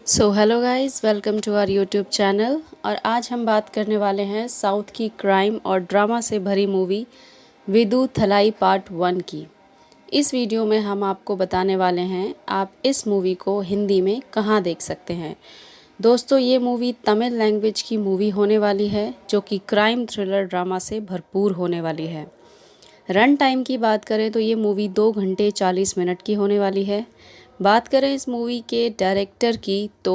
So hello guys, welcome to our YouTube channel. और आज हम बात करने वाले हैं साउथ की क्राइम और ड्रामा से भरी मूवी विदुथलाई पार्ट 1 की। इस वीडियो में हम आपको बताने वाले हैं आप इस मूवी को हिंदी में कहां देख सकते हैं। दोस्तों, ये मूवी तमिल लैंग्वेज की मूवी होने वाली है जो कि क्राइम थ्रिलर ड्रामा से भरपूर होने वाली है। रन टाइम की बात करें तो ये मूवी 2 घंटे 40 मिनट की होने वाली है। बात करें इस मूवी के डायरेक्टर की तो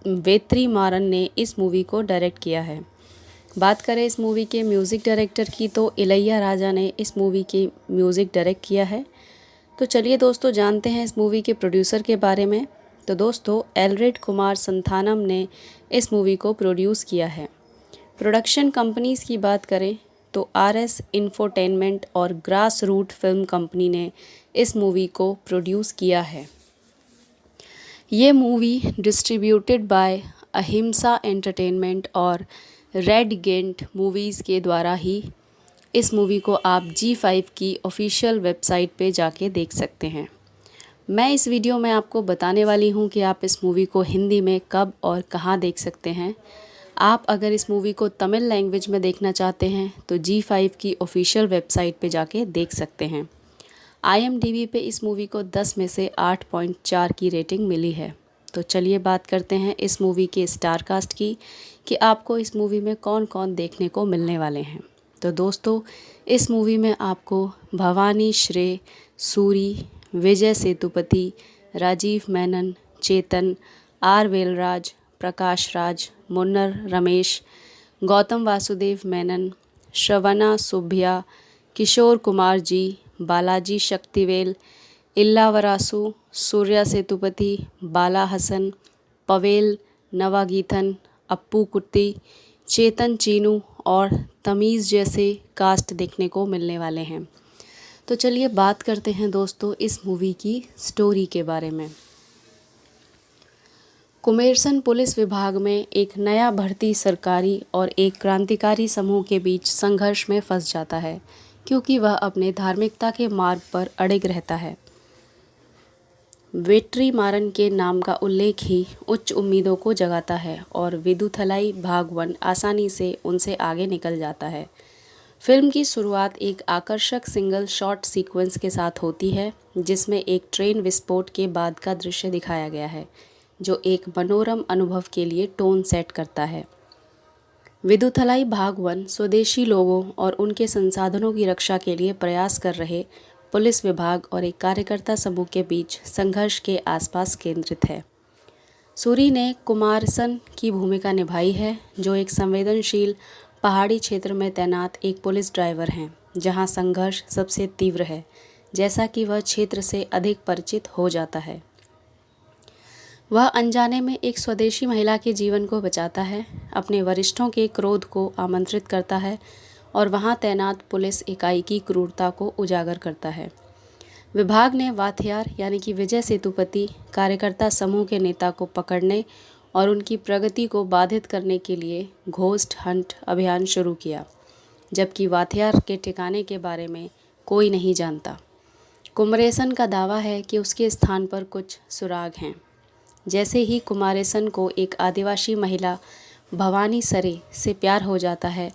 वेत्री मारन ने इस मूवी को डायरेक्ट किया है। बात करें इस मूवी के म्यूज़िक डायरेक्टर की तो इलैया राजा ने इस मूवी की म्यूज़िक डायरेक्ट किया है। तो चलिए दोस्तों, जानते हैं इस मूवी के प्रोड्यूसर के बारे में। तो दोस्तों, एलरेड कुमार संथानम ने इस मूवी को प्रोड्यूस किया है। प्रोडक्शन कंपनीज़ की बात करें तो आरएस इंफोटेनमेंट और ग्रास रूट फिल्म कंपनी ने इस मूवी को प्रोड्यूस किया है। ये मूवी डिस्ट्रीब्यूटेड बाय अहिंसा एंटरटेनमेंट और रेड गेंट मूवीज़ के द्वारा ही इस मूवी को आप G5 की ऑफिशियल वेबसाइट पे जाके देख सकते हैं। मैं इस वीडियो में आपको बताने वाली हूँ कि आप इस मूवी को हिंदी में कब और कहाँ देख सकते हैं। आप अगर इस मूवी को तमिल लैंग्वेज में देखना चाहते हैं तो G5 की ऑफिशियल वेबसाइट पे जाके देख सकते हैं। IMDb पे इस मूवी को 10 में से 8.4 की रेटिंग मिली है। तो चलिए बात करते हैं इस मूवी के स्टार कास्ट की कि आपको इस मूवी में कौन कौन देखने को मिलने वाले हैं। तो दोस्तों, इस मूवी में आपको भवानी श्रे, सूरी, विजय सेतुपति, राजीव मेनन, चेतन, आर वेलराज, प्रकाश राज, मुन्नर रमेश, गौतम वासुदेव मेनन, श्रवणा सुभ्या, किशोर कुमार जी, बालाजी शक्तिवेल, इल्लावरासु, सूर्या सेतुपति, बाला हसन, पवेल नवागीथन, अप्पू कुट्टी, चेतन चीनू और तमीज़ जैसे कास्ट देखने को मिलने वाले हैं। तो चलिए बात करते हैं दोस्तों इस मूवी की स्टोरी के बारे में। कुमेरसन पुलिस विभाग में एक नया भर्ती सरकारी और एक क्रांतिकारी समूह के बीच संघर्ष में फंस जाता है क्योंकि वह अपने धार्मिकता के मार्ग पर अड़िग रहता है। वेट्री मारन के नाम का उल्लेख ही उच्च उम्मीदों को जगाता है और विदुथलाई भाग 1 आसानी से उनसे आगे निकल जाता है। फिल्म की शुरुआत एक आकर्षक सिंगल शॉट सीक्वेंस के साथ होती है जिसमें एक ट्रेन विस्फोट के बाद का दृश्य दिखाया गया है जो एक मनोरम अनुभव के लिए टोन सेट करता है। विदुथलाई भाग 1 स्वदेशी लोगों और उनके संसाधनों की रक्षा के लिए प्रयास कर रहे पुलिस विभाग और एक कार्यकर्ता समूह के बीच संघर्ष के आसपास केंद्रित है। सूरी ने कुमारसन की भूमिका निभाई है जो एक संवेदनशील पहाड़ी क्षेत्र में तैनात एक पुलिस ड्राइवर हैं जहां संघर्ष सबसे तीव्र है जैसा कि वह क्षेत्र से अधिक परिचित हो जाता है। वह अनजाने में एक स्वदेशी महिला के जीवन को बचाता है, अपने वरिष्ठों के क्रोध को आमंत्रित करता है और वहां तैनात पुलिस इकाई की क्रूरता को उजागर करता है। विभाग ने वाथियार यानी कि विजय सेतुपति कार्यकर्ता समूह के नेता को पकड़ने और उनकी प्रगति को बाधित करने के लिए घोस्ट हंट अभियान शुरू किया, जबकि वाथियार के ठिकाने के बारे में कोई नहीं जानता। कुमरेसन का दावा है कि उसके स्थान पर कुछ सुराग हैं। जैसे ही कुमारेसन को एक आदिवासी महिला भवानी सरे से प्यार हो जाता है,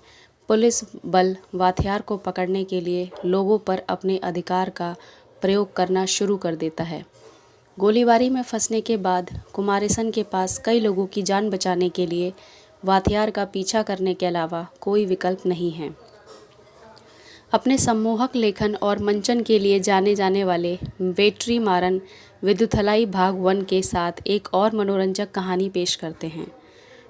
पुलिस बल वाथियार को पकड़ने के लिए लोगों पर अपने अधिकार का प्रयोग करना शुरू कर देता है। गोलीबारी में फंसने के बाद कुमारेसन के पास कई लोगों की जान बचाने के लिए वाथियार का पीछा करने के अलावा कोई विकल्प नहीं है। अपने सम्मोहक लेखन और मंचन के लिए जाने जाने वाले वेट्री मारन विदुथलाई भाग 1 के साथ एक और मनोरंजक कहानी पेश करते हैं।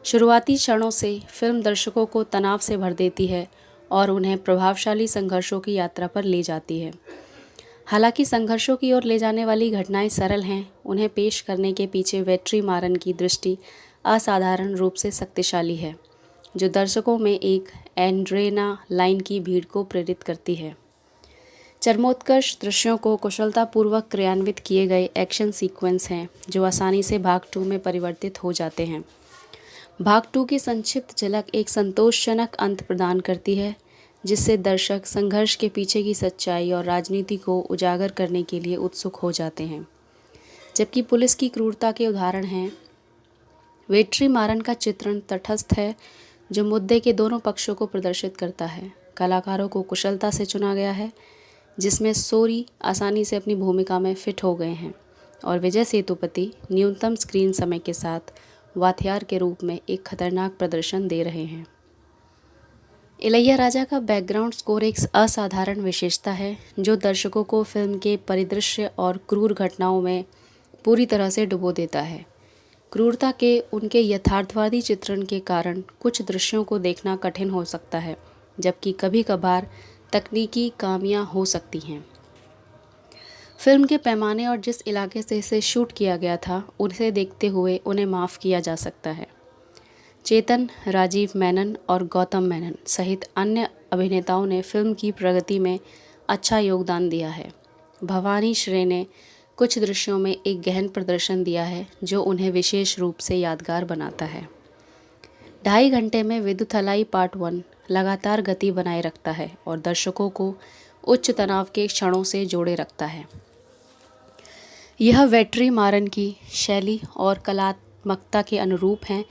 शुरुआती क्षणों से फिल्म दर्शकों को तनाव से भर देती है और उन्हें प्रभावशाली संघर्षों की यात्रा पर ले जाती है। हालांकि संघर्षों की ओर ले जाने वाली घटनाएं सरल हैं, उन्हें पेश करने के पीछे वेट्रीमारन की दृष्टि असाधारण रूप से शक्तिशाली है, जो दर्शकों में एक एड्रेनालाइन की भीड़ को प्रेरित करती है। चरमोत्कर्ष दृश्यों को कुशलतापूर्वक क्रियान्वित किए गए एक्शन सीक्वेंस हैं, जो आसानी से भाग 2 में परिवर्तित हो जाते हैं। भाग 2 की संक्षिप्त झलक एक संतोषजनक अंत प्रदान करती है, जिससे दर्शक संघर्ष के पीछे की सच्चाई और राजनीति को उजागर करने के लिए उत्सुक हो जाते हैं। जबकि पुलिस की क्रूरता के उदाहरण हैं, वेट्रीमारन का चित्रण तटस्थ है, जो मुद्दे के दोनों पक्षों को प्रदर्शित करता है। कलाकारों को कुशलता से चुना गया है, जिसमें सोरी आसानी से अपनी भूमिका में फिट हो गए हैं, और विजय सेतुपति न्यूनतम स्क्रीन समय के साथ वाथियार के रूप में एक खतरनाक प्रदर्शन दे रहे हैं। इलैयाराजा का बैकग्राउंड स्कोर एक असाधारण विशेषता है, जो दर्शकों को फिल्म के परिदृश्य और क्रूर घटनाओं में पूरी तरह से डुबो देता है। क्रूरता के उनके यथार्थवादी चित्रण के कारण कुछ दृश्यों को देखना कठिन हो सकता है, जबकि कभी कभार तकनीकी खामियां हो सकती हैं। फिल्म के पैमाने और जिस इलाके से इसे शूट किया गया था, उसे देखते हुए उन्हें माफ़ किया जा सकता है। चेतन, राजीव मेनन और गौतम मेनन सहित अन्य अभिनेताओं ने फिल्म की प्रगति में अच्छा योगदान दिया है। भवानी श्रे ने कुछ दृश्यों में एक गहन प्रदर्शन दिया है, जो उन्हें विशेष रूप से यादगार बनाता है। 2.5 घंटे में विदुथलाई पार्ट 1 लगातार गति बनाए रखता है और दर्शकों को उच्च तनाव के क्षणों से जोड़े रखता है। यह वेट्रीमारन की शैली और कलात्मकता के अनुरूप है,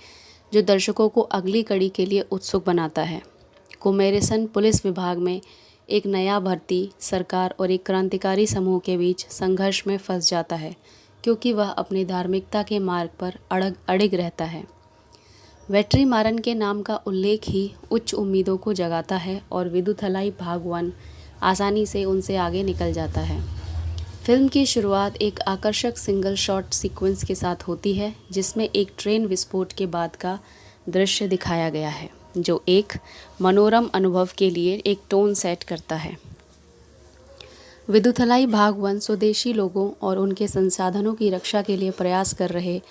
जो दर्शकों को अगली कड़ी के लिए उत्सुक बनाता है। कुमेरेसन पुलिस विभाग में एक नया भर्ती सरकार और एक क्रांतिकारी समूह के बीच संघर्ष में फंस जाता है, क्योंकि वह अपनी धार्मिकता के मार्ग पर अड़िग रहता है। वेट्रीमारन के नाम का उल्लेख ही उच्च उम्मीदों को जगाता है और विदुथलाई भाग 1 आसानी से उनसे आगे निकल जाता है। फिल्म की शुरुआत एक आकर्षक सिंगल शॉट सीक्वेंस के साथ होती है, जिसमें एक ट्रेन विस्फोट के बाद का दृश्य दिखाया गया है, जो एक मनोरम अनुभव के लिए एक टोन सेट करता है। विदुथलाई भाग 1 स्वदेशी लोगों और उनके संसाधनों की रक्षा के लिए प्रयास कर रहे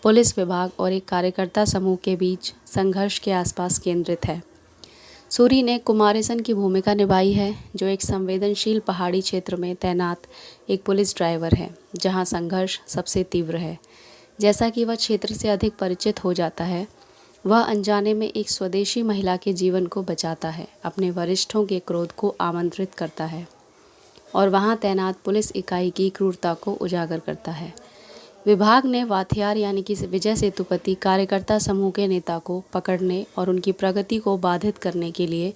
पुलिस विभाग और एक कार्यकर्ता समूह के बीच संघर्ष के आसपास केंद्रित है। सूरी ने कुमारेसन की भूमिका निभाई है, जो एक संवेदनशील पहाड़ी क्षेत्र में तैनात एक पुलिस ड्राइवर है, जहां संघर्ष सबसे तीव्र है। जैसा कि वह क्षेत्र से अधिक परिचित हो जाता है, वह अनजाने में एक स्वदेशी महिला के जीवन को बचाता है, अपने वरिष्ठों के क्रोध को आमंत्रित करता है और वहां तैनात पुलिस इकाई की क्रूरता को उजागर करता है। विभाग ने वाथियार यानी कि विजय सेतुपति कार्यकर्ता समूह के नेता को पकड़ने और उनकी प्रगति को बाधित करने के लिए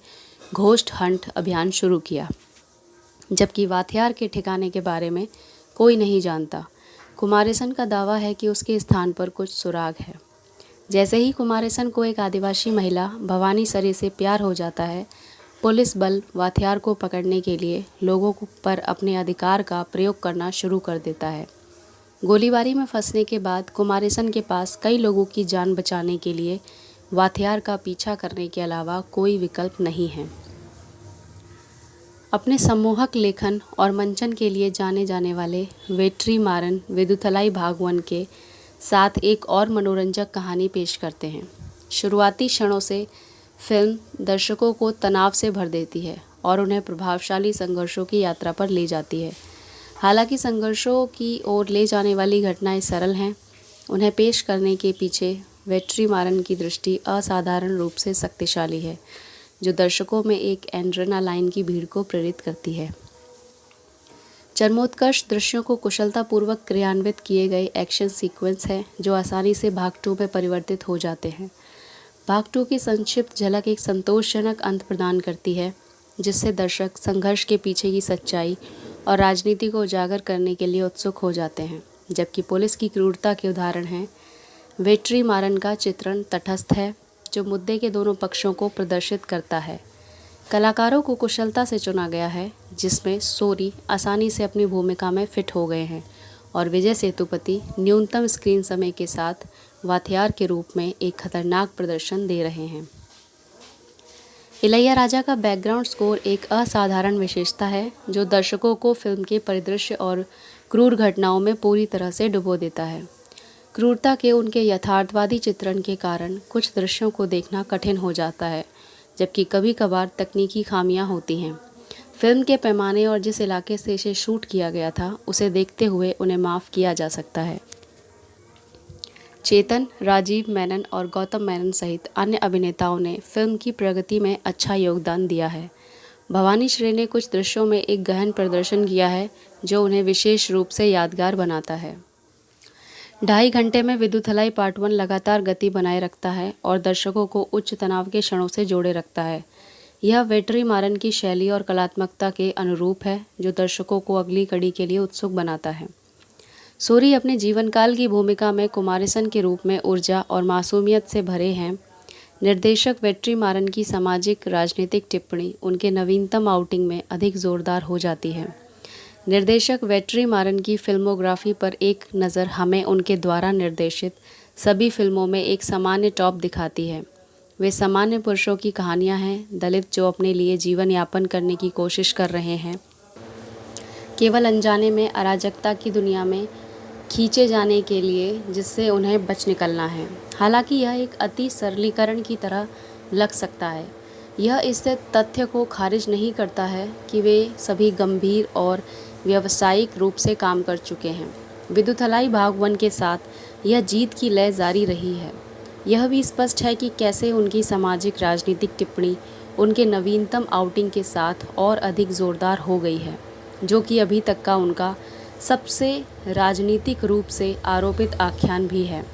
घोस्ट हंट अभियान शुरू किया, जबकि वाथियार के ठिकाने के बारे में कोई नहीं जानता। कुमारेसन का दावा है कि उसके स्थान पर कुछ सुराग है। जैसे ही कुमारेसन को एक आदिवासी महिला भवानी सरे से प्यार हो जाता है, पुलिस बल वाथियार को पकड़ने के लिए लोगों पर अपने अधिकार का प्रयोग करना शुरू कर देता है। गोलीबारी में फंसने के बाद कुमारेसन के पास कई लोगों की जान बचाने के लिए वाथियार का पीछा करने के अलावा कोई विकल्प नहीं है। अपने सम्मोहक लेखन और मंचन के लिए जाने जाने वाले वेट्रीमारन विदुथलाई भाग 1 के साथ एक और मनोरंजक कहानी पेश करते हैं। शुरुआती क्षणों से फिल्म दर्शकों को तनाव से भर देती है और उन्हें प्रभावशाली संघर्षों की यात्रा पर ले जाती है। हालांकि संघर्षों की ओर ले जाने वाली घटनाएं सरल हैं, उन्हें पेश करने के पीछे वेट्रीमारन की दृष्टि असाधारण रूप से शक्तिशाली है, जो दर्शकों में एक एड्रेनालाइन की भीड़ को प्रेरित करती है। चरमोत्कर्ष दृश्यों को कुशलतापूर्वक क्रियान्वित किए गए एक्शन सीक्वेंस हैं, जो आसानी से भाग 2 में परिवर्तित हो जाते हैं। भाग 2 की संक्षिप्त झलक एक संतोषजनक अंत प्रदान करती है, जिससे दर्शक संघर्ष के पीछे की सच्चाई और राजनीति को उजागर करने के लिए उत्सुक हो जाते हैं। जबकि पुलिस की क्रूरता के उदाहरण हैं, वेट्रीमारन का चित्रण तटस्थ है, जो मुद्दे के दोनों पक्षों को प्रदर्शित करता है। कलाकारों को कुशलता से चुना गया है, जिसमें सोरी आसानी से अपनी भूमिका में फिट हो गए हैं और विजय सेतुपति न्यूनतम स्क्रीन समय के साथ वाथियार के रूप में एक खतरनाक प्रदर्शन दे रहे हैं। इलैयाराजा का बैकग्राउंड स्कोर एक असाधारण विशेषता है जो दर्शकों को फिल्म के परिदृश्य और क्रूर घटनाओं में पूरी तरह से डुबो देता है। क्रूरता के उनके यथार्थवादी चित्रण के कारण कुछ दृश्यों को देखना कठिन हो जाता है, जबकि कभी कभार तकनीकी खामियां होती हैं। फिल्म के पैमाने और जिस इलाके से इसे शूट किया गया था, उसे देखते हुए उन्हें माफ़ किया जा सकता है। चेतन, राजीव मेनन और गौतम मेनन सहित अन्य अभिनेताओं ने फिल्म की प्रगति में अच्छा योगदान दिया है। भवानी श्री ने कुछ दृश्यों में एक गहन प्रदर्शन किया है जो उन्हें विशेष रूप से यादगार बनाता है। 2.5 घंटे में विदुथलाई पार्ट 1 लगातार गति बनाए रखता है और दर्शकों को उच्च तनाव के क्षणों से जोड़े रखता है। यह वेट्री मारन की शैली और कलात्मकता के अनुरूप है जो दर्शकों को अगली कड़ी के लिए उत्सुक बनाता है। सूरी अपने जीवनकाल की भूमिका में कुमारिसन के रूप में ऊर्जा और मासूमियत से भरे हैं। निर्देशक वेट्री मारन की सामाजिक राजनीतिक टिप्पणी उनके नवीनतम आउटिंग में अधिक जोरदार हो जाती है। निर्देशक वेट्री मारन की फिल्मोग्राफी पर एक नज़र हमें उनके द्वारा निर्देशित सभी फिल्मों में एक सामान्य टॉप दिखाती है। वे सामान्य पुरुषों की कहानियां हैं, दलित जो अपने लिए जीवन यापन करने की कोशिश कर रहे हैं, केवल अनजाने में अराजकता की दुनिया में खींचे जाने के लिए जिससे उन्हें बच निकलना है। हालांकि यह एक अति सरलीकरण की तरह लग सकता है, यह इस तथ्य को खारिज नहीं करता है कि वे सभी गंभीर और व्यावसायिक रूप से काम कर चुके हैं। विदुथलाई भाग 1 के साथ यह जीत की लय जारी रही है। यह भी स्पष्ट है कि कैसे उनकी सामाजिक राजनीतिक टिप्पणी उनके नवीनतम आउटिंग के साथ और अधिक ज़ोरदार हो गई है, जो कि अभी तक का उनका सबसे राजनीतिक रूप से आरोपित आख्यान भी है।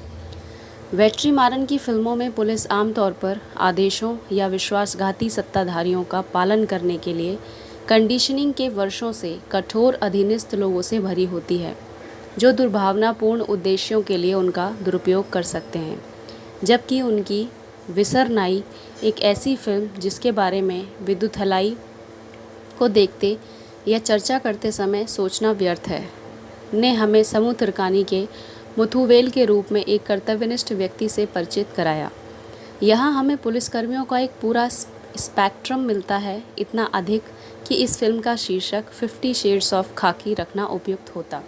वेट्री मारन की फिल्मों में पुलिस आमतौर पर आदेशों या विश्वासघाती सत्ताधारियों का पालन करने के लिए कंडीशनिंग के वर्षों से कठोर अधीनस्थ लोगों से भरी होती है, जो दुर्भावनापूर्ण उद्देश्यों के लिए उनका दुरुपयोग कर सकते हैं। जबकि उनकी विसरनाई एक ऐसी फिल्म जिसके बारे में विदुथलाई को देखते या चर्चा करते समय सोचना व्यर्थ है, ने हमें समुद्रकानी के मुथुवेल के रूप में एक कर्तव्यनिष्ठ व्यक्ति से परिचित कराया। यहाँ हमें पुलिसकर्मियों का एक पूरा स्पेक्ट्रम मिलता है, इतना अधिक कि इस फिल्म का शीर्षक 50 शेड्स ऑफ खाकी रखना उपयुक्त होता।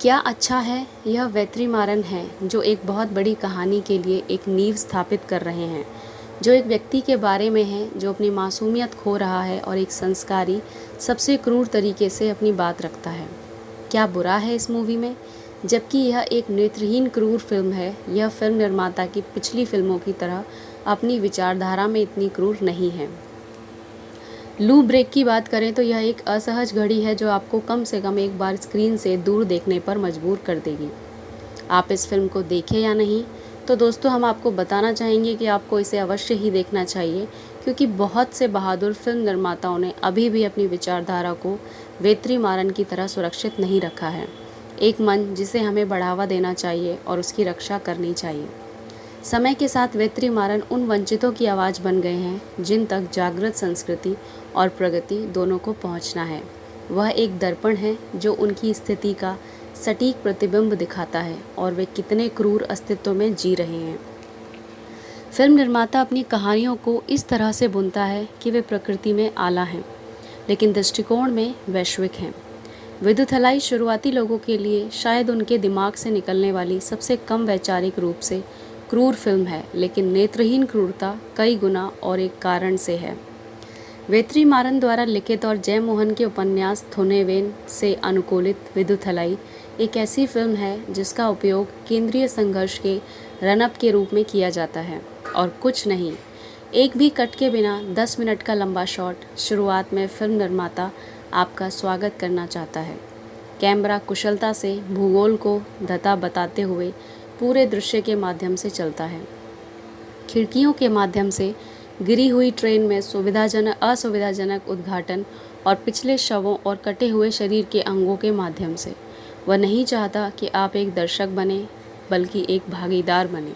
क्या अच्छा है, यह वेट्री मारन है जो एक बहुत बड़ी कहानी के लिए एक नींव स्थापित कर रहे हैं, जो एक व्यक्ति के बारे में है जो अपनी मासूमियत खो रहा है और एक संस्कारी सबसे क्रूर तरीके से अपनी बात रखता है। क्या बुरा है इस मूवी में? जबकि यह एक नेत्रहीन क्रूर फिल्म है, यह फिल्म निर्माता की पिछली फिल्मों की तरह अपनी विचारधारा में इतनी क्रूर नहीं है। लू ब्रेक की बात करें तो यह एक असहज घड़ी है जो आपको कम से कम एक बार स्क्रीन से दूर देखने पर मजबूर कर देगी। आप इस फिल्म को देखें या नहीं, तो दोस्तों हम आपको बताना चाहेंगे कि आपको इसे अवश्य ही देखना चाहिए, क्योंकि बहुत से बहादुर फिल्म निर्माताओं ने अभी भी अपनी विचारधारा को वेट्री मारन की तरह सुरक्षित नहीं रखा है। एक मन जिसे हमें बढ़ावा देना चाहिए और उसकी रक्षा करनी चाहिए। समय के साथ वेट्री मारन उन वंचितों की आवाज़ बन गए हैं जिन तक जागृत संस्कृति और प्रगति दोनों को पहुंचना है। वह एक दर्पण है जो उनकी स्थिति का सटीक प्रतिबिंब दिखाता है और वे कितने क्रूर अस्तित्व में जी रहे हैं। फिल्म निर्माता अपनी कहानियों को इस तरह से बुनता है कि वे प्रकृति में आला हैं, लेकिन दृष्टिकोण में वैश्विक हैं। विदुथलाई शुरुआती लोगों के लिए शायद उनके दिमाग से निकलने वाली सबसे कम वैचारिक रूप से क्रूर फिल्म है, लेकिन नेत्रहीन क्रूरता कई गुना और एक कारण से है। वेट्री मारन द्वारा लिखित और जय मोहन के उपन्यास थोनेवेन से अनुकूलित विदुथलाई एक ऐसी फिल्म है जिसका उपयोग केंद्रीय संघर्ष के रनअप के रूप में किया जाता है और कुछ नहीं। एक भी कट के बिना 10 मिनट का लंबा शॉट शुरुआत में फिल्म निर्माता आपका स्वागत करना चाहता है। कैमरा कुशलता से भूगोल को धता बताते हुए पूरे दृश्य के माध्यम से चलता है। खिड़कियों के माध्यम से गिरी हुई ट्रेन में असुविधाजनक उद्घाटन और पिछले शवों और कटे हुए शरीर के अंगों के माध्यम से। वह नहीं चाहता कि आप एक दर्शक बने, बल्कि एक भागीदार बने।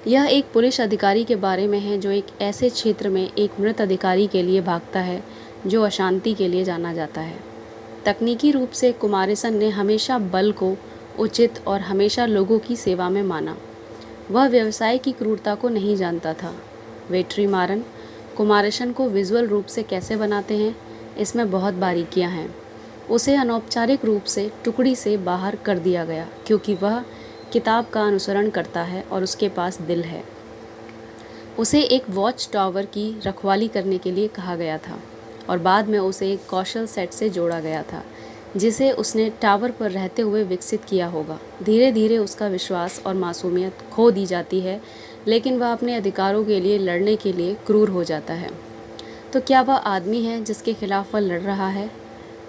यह एक पुलिस अधिकारी के बारे में है जो एक ऐसे क्षेत्र में एक मृत अधिकारी के लिए भागता है जो अशांति के लिए जाना जाता है। तकनीकी रूप से कुमारिसन ने हमेशा बल को उचित और हमेशा लोगों की सेवा में माना। वह व्यवसाय की क्रूरता को नहीं जानता था। वेट्रीमारन कुमारेशन को विजुअल रूप से कैसे बनाते हैं, इसमें बहुत बारीकियां हैं। उसे अनौपचारिक रूप से टुकड़ी से बाहर कर दिया गया क्योंकि वह किताब का अनुसरण करता है और उसके पास दिल है। उसे एक वॉच टावर की रखवाली करने के लिए कहा गया था और बाद में उसे एक कौशल सेट से जोड़ा गया था जिसे उसने टावर पर रहते हुए विकसित किया होगा। धीरे धीरे उसका विश्वास और मासूमियत खो दी जाती है, लेकिन वह अपने अधिकारों के लिए लड़ने के लिए क्रूर हो जाता है। तो क्या वह आदमी है जिसके खिलाफ वह लड़ रहा है?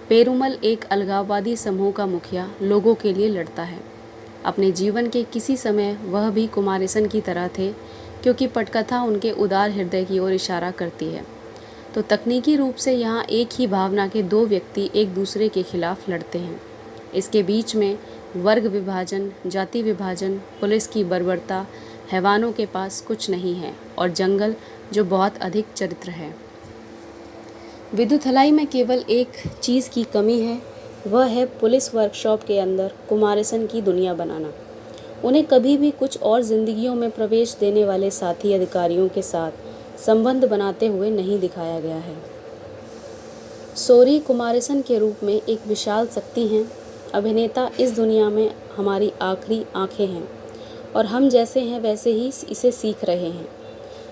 पेरुमल एक अलगाववादी समूह का मुखिया लोगों के लिए लड़ता है। अपने जीवन के किसी समय वह भी कुमारेसन की तरह थे, क्योंकि पटकथा उनके उदार हृदय की ओर इशारा करती है। तो तकनीकी रूप से यहाँ एक ही भावना के दो व्यक्ति एक दूसरे के खिलाफ लड़ते हैं। इसके बीच में वर्ग विभाजन, जाति विभाजन, पुलिस की बर्बरता, हैवानों के पास कुछ नहीं है और जंगल जो बहुत अधिक चरित्र है। विदुथलाई में केवल एक चीज़ की कमी है, वह है पुलिस वर्कशॉप के अंदर कुमारेसन की दुनिया बनाना। उन्हें कभी भी कुछ और जिंदगियों में प्रवेश देने वाले साथी अधिकारियों के साथ संबंध बनाते हुए नहीं दिखाया गया है। सोरी कुमारेसन के रूप में एक विशाल शक्ति हैं। अभिनेता इस दुनिया में हमारी आखिरी आंखें हैं और हम जैसे हैं वैसे ही इसे सीख रहे हैं।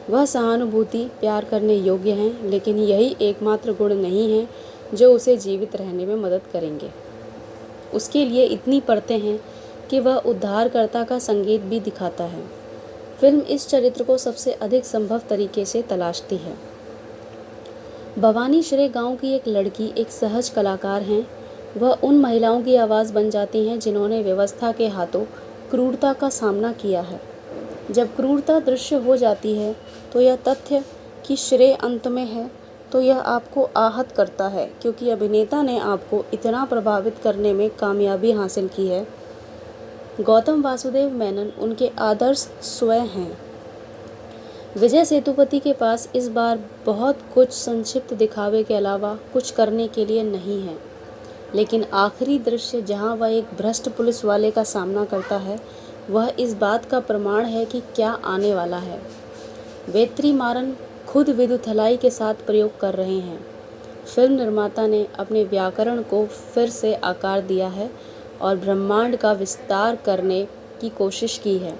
वह सहानुभूति, प्यार करने योग्य हैं, लेकिन यही एकमात्र गुण नहीं है जो उसे जीवित रहने में मदद करेंगे। उसके लिए इतनी परतें हैं कि वह उद्धारकर्ता का संकेत भी दिखाता है। फिल्म इस चरित्र को सबसे अधिक संभव तरीके से तलाशती है। भवानी श्रे गांव की एक लड़की एक सहज कलाकार हैं। वह उन महिलाओं की आवाज़ बन जाती हैं जिन्होंने व्यवस्था के हाथों क्रूरता का सामना किया है। जब क्रूरता दृश्य हो जाती है तो यह तथ्य कि श्रेय अंत में है तो यह आपको आहत करता है, क्योंकि अभिनेता ने आपको इतना प्रभावित करने में कामयाबी हासिल की है। गौतम वासुदेव मेनन उनके आदर्श स्वयं हैं। विजय सेतुपति के पास इस बार बहुत कुछ संक्षिप्त दिखावे के अलावा कुछ करने के लिए नहीं है, लेकिन आखिरी दृश्य जहां वह एक भ्रष्ट पुलिस वाले का सामना करता है, वह इस बात का प्रमाण है कि क्या आने वाला है। वेत्रीमारन खुद विदुथलाई के साथ प्रयोग कर रहे हैं। फिल्म निर्माता ने अपने व्याकरण को फिर से आकार दिया है और ब्रह्मांड का विस्तार करने की कोशिश की है।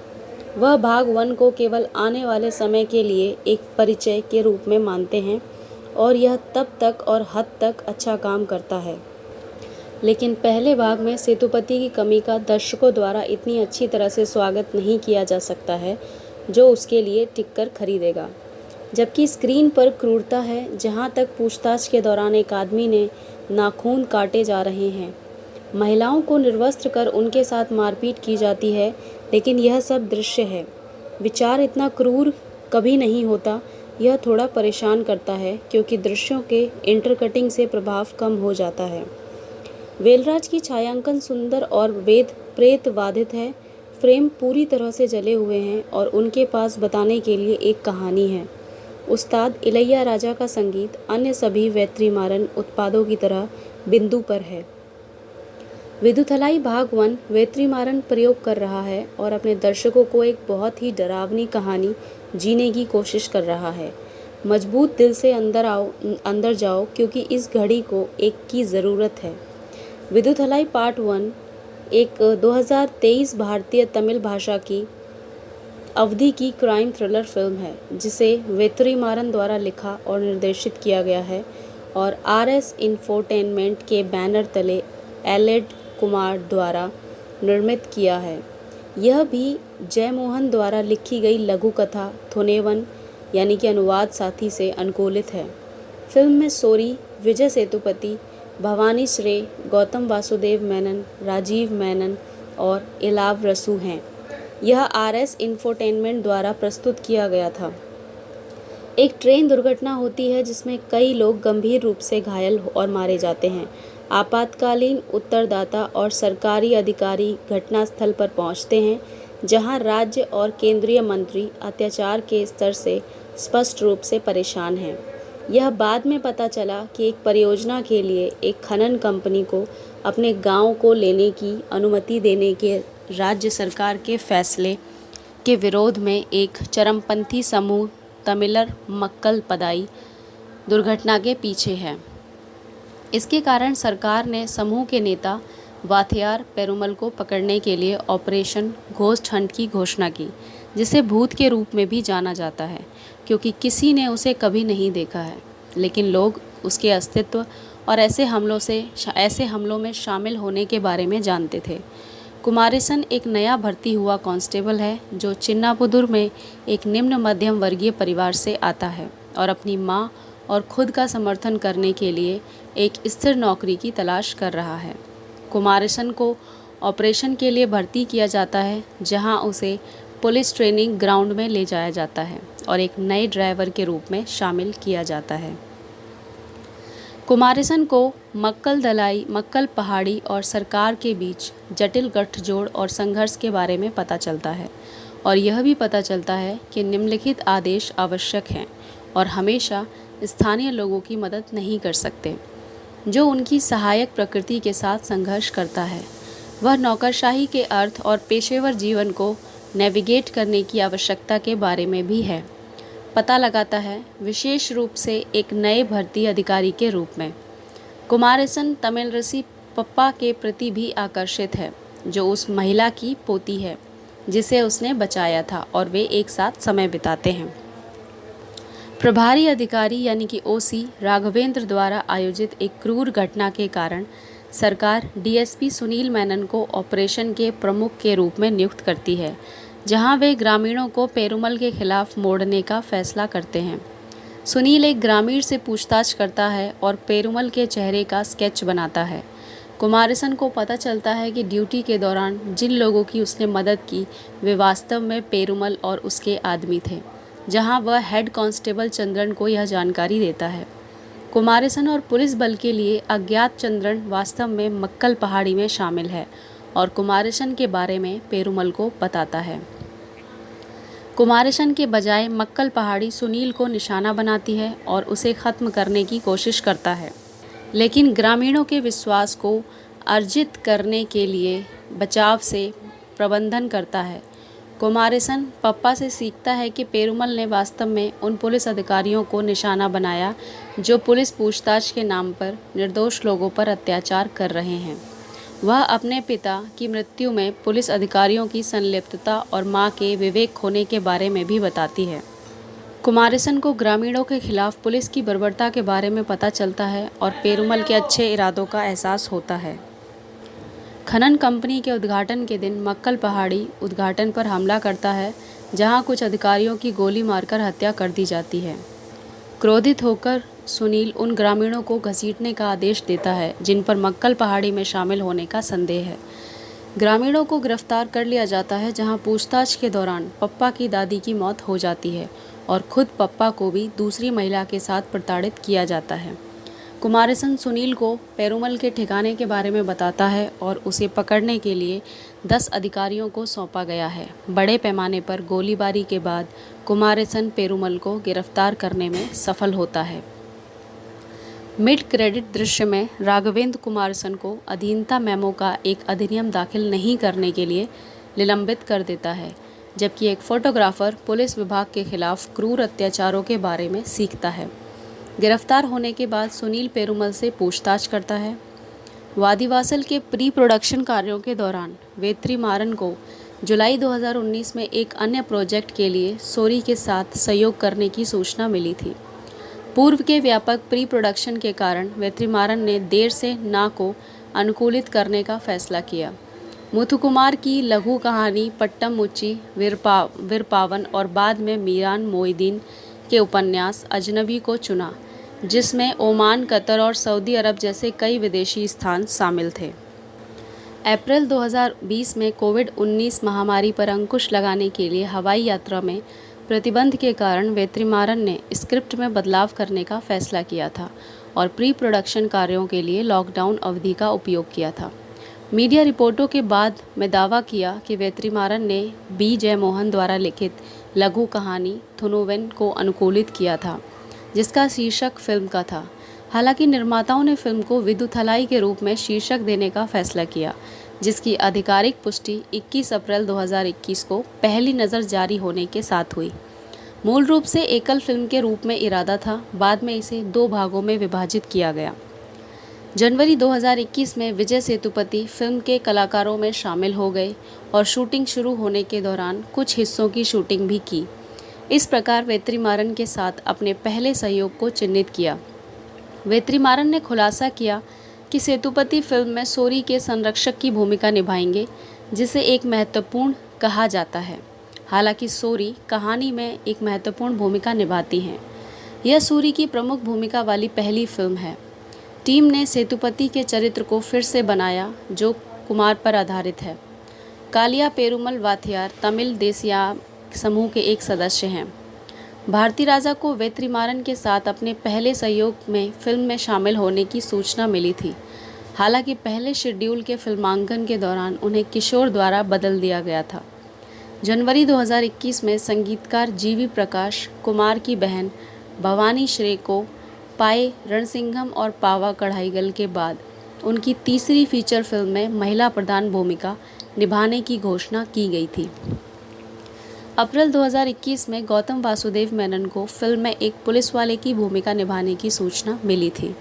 वह भाग 1 को केवल आने वाले समय के लिए एक परिचय के रूप में मानते हैं और यह तब तक और हद तक अच्छा काम करता है। लेकिन पहले भाग में सेतुपति की कमी का दर्शकों द्वारा इतनी अच्छी तरह से स्वागत नहीं किया जा सकता है जो उसके लिए टिककर खरीदेगा। जबकि स्क्रीन पर क्रूरता है, जहां तक पूछताछ के दौरान एक आदमी ने नाखून काटे जा रहे हैं, महिलाओं को निर्वस्त्र कर उनके साथ मारपीट की जाती है, लेकिन यह सब दृश्य है। विचार इतना क्रूर कभी नहीं होता। यह थोड़ा परेशान करता है क्योंकि दृश्यों के इंटरकटिंग से प्रभाव कम हो जाता है। वेलराज की छायांकन सुंदर और वेद प्रेत वादित है। फ्रेम पूरी तरह से जले हुए हैं और उनके पास बताने के लिए एक कहानी है। उस्ताद इलैया राजा का संगीत अन्य सभी वेत्रीमारन उत्पादों की तरह बिंदु पर है। विदुथलाई भाग 1 वेत्रीमारन प्रयोग कर रहा है और अपने दर्शकों को एक बहुत ही डरावनी कहानी जीने की कोशिश कर रहा है। मजबूत दिल से अंदर जाओ क्योंकि इस घड़ी को एक की ज़रूरत है। विदुथलाई पार्ट 1 एक 2023 भारतीय तमिल भाषा की अवधि की क्राइम थ्रिलर फिल्म है जिसे वेत्रीमारन द्वारा लिखा और निर्देशित किया गया है और RS इंफोटेनमेंट के बैनर तले एलेड कुमार द्वारा निर्मित किया है। यह भी जयमोहन द्वारा लिखी गई लघु कथा थोनेवन यानी कि अनुवाद साथी से अनुकूलित है। फिल्म में सोरी, विजय सेतुपति, भवानी श्रे, गौतम वासुदेव मेनन, राजीव मेनन और इलाव रसू हैं। यह RS इंफोटेनमेंट द्वारा प्रस्तुत किया गया था। एक ट्रेन दुर्घटना होती है जिसमें कई लोग गंभीर रूप से घायल और मारे जाते हैं। आपातकालीन उत्तरदाता और सरकारी अधिकारी घटनास्थल पर पहुंचते हैं, जहां राज्य और केंद्रीय मंत्री अत्याचार के स्तर से स्पष्ट रूप से परेशान हैं। यह बाद में पता चला कि एक परियोजना के लिए एक खनन कंपनी को अपने गांव को लेने की अनुमति देने के राज्य सरकार के फैसले के विरोध में एक चरमपंथी समूह तमिलर मक्कल पदाई दुर्घटना के पीछे है। इसके कारण सरकार ने समूह के नेता वाथियार पेरुमल को पकड़ने के लिए ऑपरेशन घोस्ट हंट की घोषणा की, जिसे भूत के रूप में भी जाना जाता है क्योंकि किसी ने उसे कभी नहीं देखा है, लेकिन लोग उसके अस्तित्व और ऐसे हमलों में शामिल होने के बारे में जानते थे। कुमारेसन एक नया भर्ती हुआ कांस्टेबल है जो चिन्नापुदुर में एक निम्न मध्यम वर्गीय परिवार से आता है और अपनी मां और खुद का समर्थन करने के लिए एक स्थिर नौकरी की तलाश कर रहा है। कुमारेसन को ऑपरेशन के लिए भर्ती किया जाता है, जहां उसे पुलिस ट्रेनिंग ग्राउंड में ले जाया जाता है और एक नए ड्राइवर के रूप में शामिल किया जाता है। कुमारेसन को मक्कल पहाड़ी और सरकार के बीच जटिल गठजोड़ और संघर्ष के बारे में पता चलता है और यह भी पता चलता है कि निम्नलिखित आदेश आवश्यक हैं और हमेशा स्थानीय लोगों की मदद नहीं कर सकते। जो उनकी सहायक प्रकृति के साथ संघर्ष करता है, वह नौकरशाही के अर्थ और पेशेवर जीवन को नेविगेट करने की आवश्यकता के बारे में भी है। पता लगाता है, विशेष रूप से एक नए भर्ती अधिकारी के रूप में। कुमारेसन तमिलरसी पप्पा के प्रति भी आकर्षित है, जो उस महिला की पोती है जिसे उसने बचाया था, और वे एक साथ समय बिताते हैं। प्रभारी अधिकारी यानी कि ओसी राघवेंद्र द्वारा आयोजित एक क्रूर घटना के कारण सरकार डीएसपी सुनील मेनन को ऑपरेशन के प्रमुख के रूप में नियुक्त करती है, जहां वे ग्रामीणों को पेरुमल के खिलाफ मोड़ने का फैसला करते हैं। सुनील एक ग्रामीण से पूछताछ करता है और पेरुमल के चेहरे का स्केच बनाता है। कुमारेसन को पता चलता है कि ड्यूटी के दौरान जिन लोगों की उसने मदद की वे वास्तव में पेरुमल और उसके आदमी थे, जहां वह हेड कांस्टेबल चंद्रन को यह जानकारी देता है। कुमारेसन और पुलिस बल के लिए अज्ञात चंद्रन वास्तव में मक्कल पहाड़ी में शामिल है और कुमारेसन के बारे में पेरुमल को बताता है। कुमारेसन के बजाय मक्कल पहाड़ी सुनील को निशाना बनाती है और उसे ख़त्म करने की कोशिश करता है, लेकिन ग्रामीणों के विश्वास को अर्जित करने के लिए बचाव से प्रबंधन करता है। कुमारेसन पप्पा से सीखता है कि पेरुमल ने वास्तव में उन पुलिस अधिकारियों को निशाना बनाया जो पुलिस पूछताछ के नाम पर निर्दोष लोगों पर अत्याचार कर रहे हैं। वह अपने पिता की मृत्यु में पुलिस अधिकारियों की संलिप्तता और मां के विवेक खोने के बारे में भी बताती है। कुमारेसन को ग्रामीणों के खिलाफ पुलिस की बर्बरता के बारे में पता चलता है और पेरुमल के अच्छे इरादों का एहसास होता है। खनन कंपनी के उद्घाटन के दिन मक्कल पहाड़ी उद्घाटन पर हमला करता है, जहां कुछ अधिकारियों की गोली मारकर हत्या कर दी जाती है। क्रोधित होकर सुनील उन ग्रामीणों को घसीटने का आदेश देता है जिन पर मक्कल पहाड़ी में शामिल होने का संदेह है। ग्रामीणों को गिरफ्तार कर लिया जाता है, जहां पूछताछ के दौरान पप्पा की दादी की मौत हो जाती है और खुद पप्पा को भी दूसरी महिला के साथ प्रताड़ित किया जाता है। कुमारेसन सुनील को पेरुमल के ठिकाने के बारे में बताता है और उसे पकड़ने के लिए 10 अधिकारियों को सौंपा गया है। बड़े पैमाने पर गोलीबारी के बाद कुमारेसन पेरुमल को गिरफ्तार करने में सफल होता है। मिड क्रेडिट दृश्य में राघवेंद्र कुमारेसन को अधीनता मेमो का एक अधिनियम दाखिल नहीं करने के लिए निलंबित कर देता है, जबकि एक फोटोग्राफर पुलिस विभाग के खिलाफ क्रूर अत्याचारों के बारे में सीखता है। गिरफ्तार होने के बाद सुनील पेरुमल से पूछताछ करता है। वादिवासल के प्री प्रोडक्शन कार्यों के दौरान वेत्रिमारन को जुलाई 2019 में एक अन्य प्रोजेक्ट के लिए सोरी के साथ सहयोग करने की सूचना मिली थी। पूर्व के व्यापक प्री प्रोडक्शन के कारण वेत्रिमारन ने देर से ना को अनुकूलित करने का फैसला किया। मुथुकुमार की लघु कहानी पट्टममुच्ची वीरपावन और बाद में मीरान मोइदीन के उपन्यास अजनबी को चुना, जिसमें ओमान, कतर और सऊदी अरब जैसे कई विदेशी स्थान शामिल थे। अप्रैल 2020 में कोविड-19 महामारी पर अंकुश लगाने के लिए हवाई यात्रा में प्रतिबंध के कारण वेत्रिमारन ने स्क्रिप्ट में बदलाव करने का फैसला किया था और प्री प्रोडक्शन कार्यों के लिए लॉकडाउन अवधि का उपयोग किया था। मीडिया रिपोर्टों के बाद में दावा किया कि वेत्रिमारन ने बी जयमोहन द्वारा लिखित लघु कहानी थुनुवेन को अनुकूलित किया था, जिसका शीर्षक फिल्म का था। हालांकि निर्माताओं ने फिल्म को विदुथलाई के रूप में शीर्षक देने का फैसला किया, जिसकी आधिकारिक पुष्टि 21 अप्रैल 2021 को पहली नज़र जारी होने के साथ हुई। मूल रूप से एकल फिल्म के रूप में इरादा था, बाद में इसे 2 भागों में विभाजित किया गया। जनवरी 2021 में विजय सेतुपति फिल्म के कलाकारों में शामिल हो गए और शूटिंग शुरू होने के दौरान कुछ हिस्सों की शूटिंग भी की। इस प्रकार वेत्रिमारन के साथ अपने पहले सहयोग को चिह्नित किया। वेत्रिमारन ने खुलासा किया कि सेतुपति फिल्म में सोरी के संरक्षक की भूमिका निभाएंगे, जिसे एक महत्वपूर्ण कहा जाता है। हालांकि सोरी कहानी में एक महत्वपूर्ण भूमिका निभाती हैं। यह सूरी की प्रमुख भूमिका वाली पहली फिल्म है। टीम ने सेतुपति के चरित्र को फिर से बनाया, जो कुमार पर आधारित है। कालिया पेरुमल वाथियार तमिल देसिया समूह के एक सदस्य हैं। भारती राजा को वेत्रिमारन के साथ अपने पहले सहयोग में फिल्म में शामिल होने की सूचना मिली थी। हालांकि पहले शेड्यूल के फिल्मांकन के दौरान उन्हें किशोर द्वारा बदल दिया गया था। जनवरी 2021 में संगीतकार जीवी प्रकाश कुमार की बहन भवानी श्रे को पाए रणसिंघम और पावा कढ़ाईगल के बाद उनकी तीसरी फीचर फिल्म में महिला प्रधान भूमिका निभाने की घोषणा की गई थी। अप्रैल 2021 में गौतम वासुदेव मेनन को फिल्म में एक पुलिस वाले की भूमिका निभाने की सूचना मिली थी।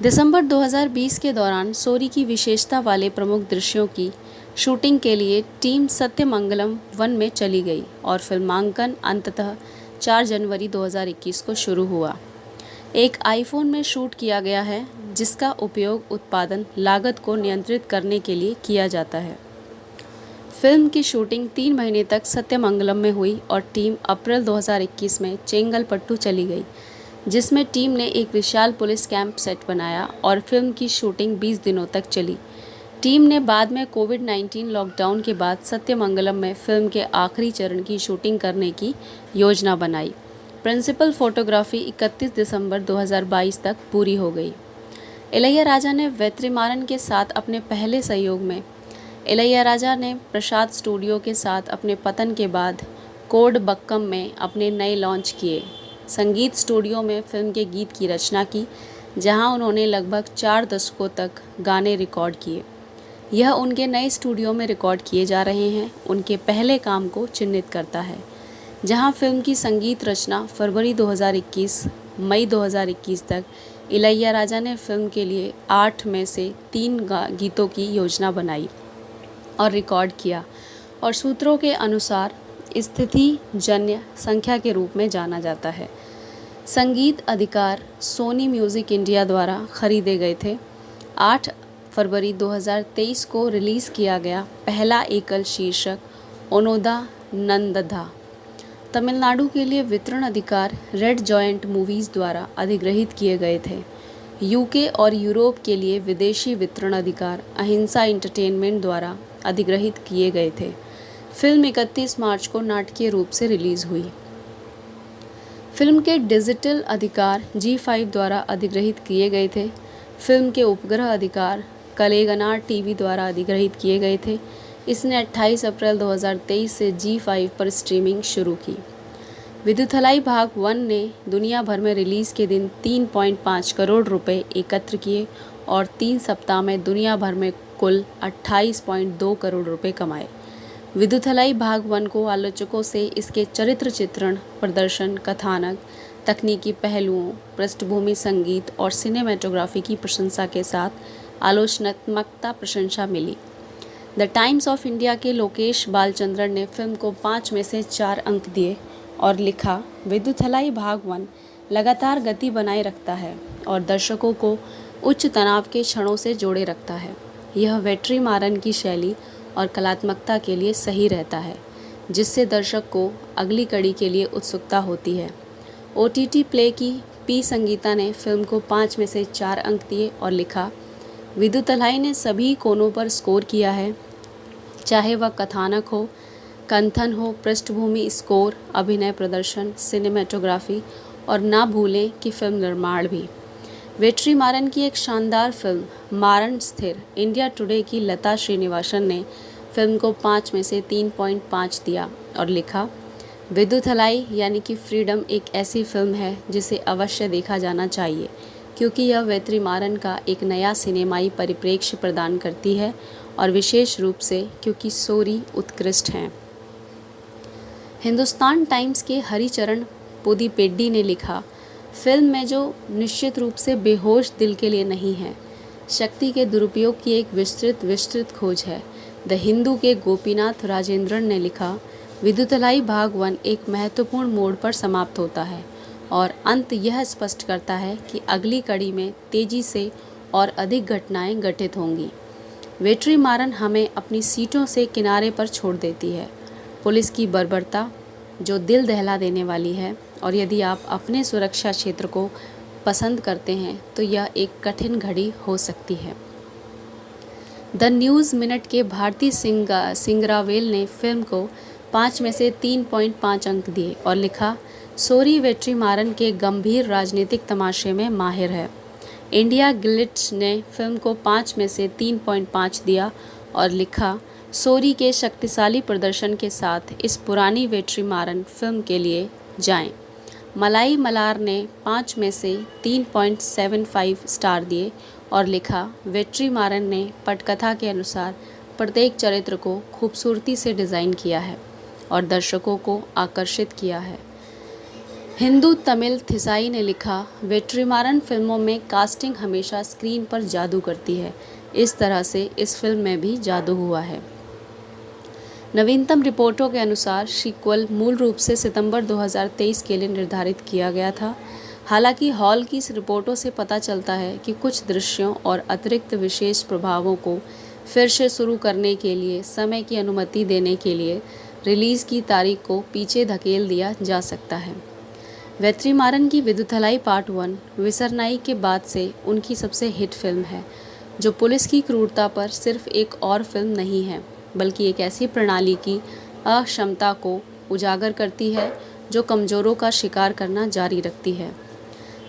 दिसंबर 2020 के दौरान सोरी की विशेषता वाले प्रमुख दृश्यों की शूटिंग के लिए टीम सत्यमंगलम 1 में चली गई और फिल्मांकन अंततः 4 जनवरी 2021 को शुरू हुआ। एक आईफोन में शूट किया गया है, जिसका उपयोग उत्पादन लागत को नियंत्रित करने के लिए किया जाता है। फिल्म की शूटिंग 3 महीने तक सत्यमंगलम में हुई और टीम अप्रैल 2021 में चेंगलपट्टू चली गई, जिसमें टीम ने एक विशाल पुलिस कैंप सेट बनाया और फिल्म की शूटिंग 20 दिनों तक चली। टीम ने बाद में कोविड-19 लॉकडाउन के बाद सत्यमंगलम में फिल्म के आखिरी चरण की शूटिंग करने की योजना बनाई। प्रिंसिपल फोटोग्राफी 31 दिसंबर 2022 तक पूरी हो गई। इलैयाराजा ने वेत्रिमारन के साथ अपने पहले सहयोग में इलैयाराजा ने प्रसाद स्टूडियो के साथ अपने पतन के बाद कोड बक्कम में अपने नए लॉन्च किए संगीत स्टूडियो में फिल्म के गीत की रचना की, जहां उन्होंने लगभग 4 दशकों तक गाने रिकॉर्ड किए। यह उनके नए स्टूडियो में रिकॉर्ड किए जा रहे हैं उनके पहले काम को चिन्हित करता है, जहां फिल्म की संगीत रचना फरवरी 2021 मई 2021 तक इलैयाराजा ने फिल्म के लिए 8 में से 3 गीतों की योजना बनाई और रिकॉर्ड किया और सूत्रों के अनुसार स्थिति जन्य संख्या के रूप में जाना जाता है। संगीत अधिकार सोनी म्यूज़िक इंडिया द्वारा खरीदे गए थे। 8 फरवरी 2023 को रिलीज़ किया गया पहला एकल शीर्षक ओनोदा नंदधा तमिलनाडु के लिए वितरण अधिकार रेड जॉइंट मूवीज़ द्वारा अधिग्रहित किए गए थे। यूके और यूरोप के लिए विदेशी वितरण अधिकार अहिंसा एंटरटेनमेंट द्वारा अधिग्रहित किए गए थे। फिल्म 31 मार्च को नाटकीय रूप से रिलीज़ हुई। फिल्म के डिजिटल अधिकार G5 द्वारा अधिग्रहित किए गए थे। फिल्म के उपग्रह अधिकार कलेगनार टीवी द्वारा अधिग्रहित किए गए थे। इसने 28 अप्रैल 2023 से G5 पर स्ट्रीमिंग शुरू की। विदुथलाई भाग 1 ने दुनिया भर में रिलीज़ के दिन 3.5 करोड़ रुपए एकत्र किए और 3 सप्ताह में दुनिया भर में कुल 28.2 करोड़ रुपए कमाए। विदुथलाई भाग 1 को आलोचकों से इसके चरित्र चित्रण, प्रदर्शन, कथानक, तकनीकी पहलुओं, पृष्ठभूमि संगीत और सिनेमेटोग्राफी की प्रशंसा के साथ आलोचनात्मकता प्रशंसा मिली। द टाइम्स ऑफ इंडिया के लोकेश बालचंद्रन ने फिल्म को 5 में से 4 अंक दिए और लिखा, विदुथलाई भाग 1 लगातार गति बनाए रखता है और दर्शकों को उच्च तनाव के क्षणों से जोड़े रखता है। यह वेट्रिमारन की शैली और कलात्मकता के लिए सही रहता है, जिससे दर्शक को अगली कड़ी के लिए उत्सुकता होती है। OTT प्ले की पी संगीता ने फिल्म को 5 में से 4 अंक दिए और लिखा, विदुथलाई ने सभी कोनों पर स्कोर किया है, चाहे वह कथानक हो, कथन हो, पृष्ठभूमि स्कोर, अभिनय, प्रदर्शन, सिनेमेटोग्राफी और ना भूलें कि फिल्म निर्माण भी। वेट्रिमारन की एक शानदार फिल्म मारण स्थिर इंडिया टुडे की लता श्रीनिवासन ने फिल्म को 5 में से 3.5 दिया और लिखा, विदुथलाई यानी कि फ्रीडम एक ऐसी फिल्म है जिसे अवश्य देखा जाना चाहिए, क्योंकि यह वेट्रिमारन का एक नया सिनेमाई परिप्रेक्ष्य प्रदान करती है और विशेष रूप से क्योंकि सोरी उत्कृष्ट हैं। हिंदुस्तान टाइम्स के हरिचरण पुदीपेड्डी ने लिखा, फिल्म में जो निश्चित रूप से बेहोश दिल के लिए नहीं है, शक्ति के दुरुपयोग की एक विस्तृत खोज है। द हिंदू के गोपीनाथ राजेंद्रन ने लिखा, विदुतलाई भाग 1 एक महत्वपूर्ण मोड़ पर समाप्त होता है और अंत यह स्पष्ट करता है कि अगली कड़ी में तेजी से और अधिक घटनाएं घटित होंगी। वेट्रीमारन हमें अपनी सीटों से किनारे पर छोड़ देती है। पुलिस की बर्बरता जो दिल दहला देने वाली है, और यदि आप अपने सुरक्षा क्षेत्र को पसंद करते हैं तो यह एक कठिन घड़ी हो सकती है। द न्यूज़ मिनट के भारती सिंगरावेल ने फिल्म को 5 में से 3.5 अंक दिए और लिखा, सोरी वेट्रीमारन के गंभीर राजनीतिक तमाशे में माहिर है। इंडिया गिलिट्स ने फिल्म को 5 में से 3.5 दिया और लिखा, सोरी के शक्तिशाली प्रदर्शन के साथ इस पुरानी वेट्रीमारन फिल्म के लिए जाएं। मलाई मलार ने 5 में से 3.75 स्टार दिए और लिखा, वेट्रीमारन ने पटकथा के अनुसार प्रत्येक चरित्र को खूबसूरती से डिज़ाइन किया है और दर्शकों को आकर्षित किया है। हिंदू तमिल थिसाई ने लिखा, वेट्रीमारन फिल्मों में कास्टिंग हमेशा स्क्रीन पर जादू करती है। इस तरह से इस फिल्म में भी जादू हुआ है। नवीनतम रिपोर्टों के अनुसार सीक्वल मूल रूप से सितंबर 2023 के लिए निर्धारित किया गया था। हालांकि हॉल की रिपोर्टों से पता चलता है कि कुछ दृश्यों और अतिरिक्त विशेष प्रभावों को फिर से शुरू करने के लिए समय की अनुमति देने के लिए रिलीज़ की तारीख को पीछे धकेल दिया जा सकता है। वेट्रीमारन की विदुथलाई पार्ट 1 विसरनाई के बाद से उनकी सबसे हिट फिल्म है, जो पुलिस की क्रूरता पर सिर्फ एक और फिल्म नहीं है, बल्कि एक ऐसी प्रणाली की अक्षमता को उजागर करती है जो कमज़ोरों का शिकार करना जारी रखती है।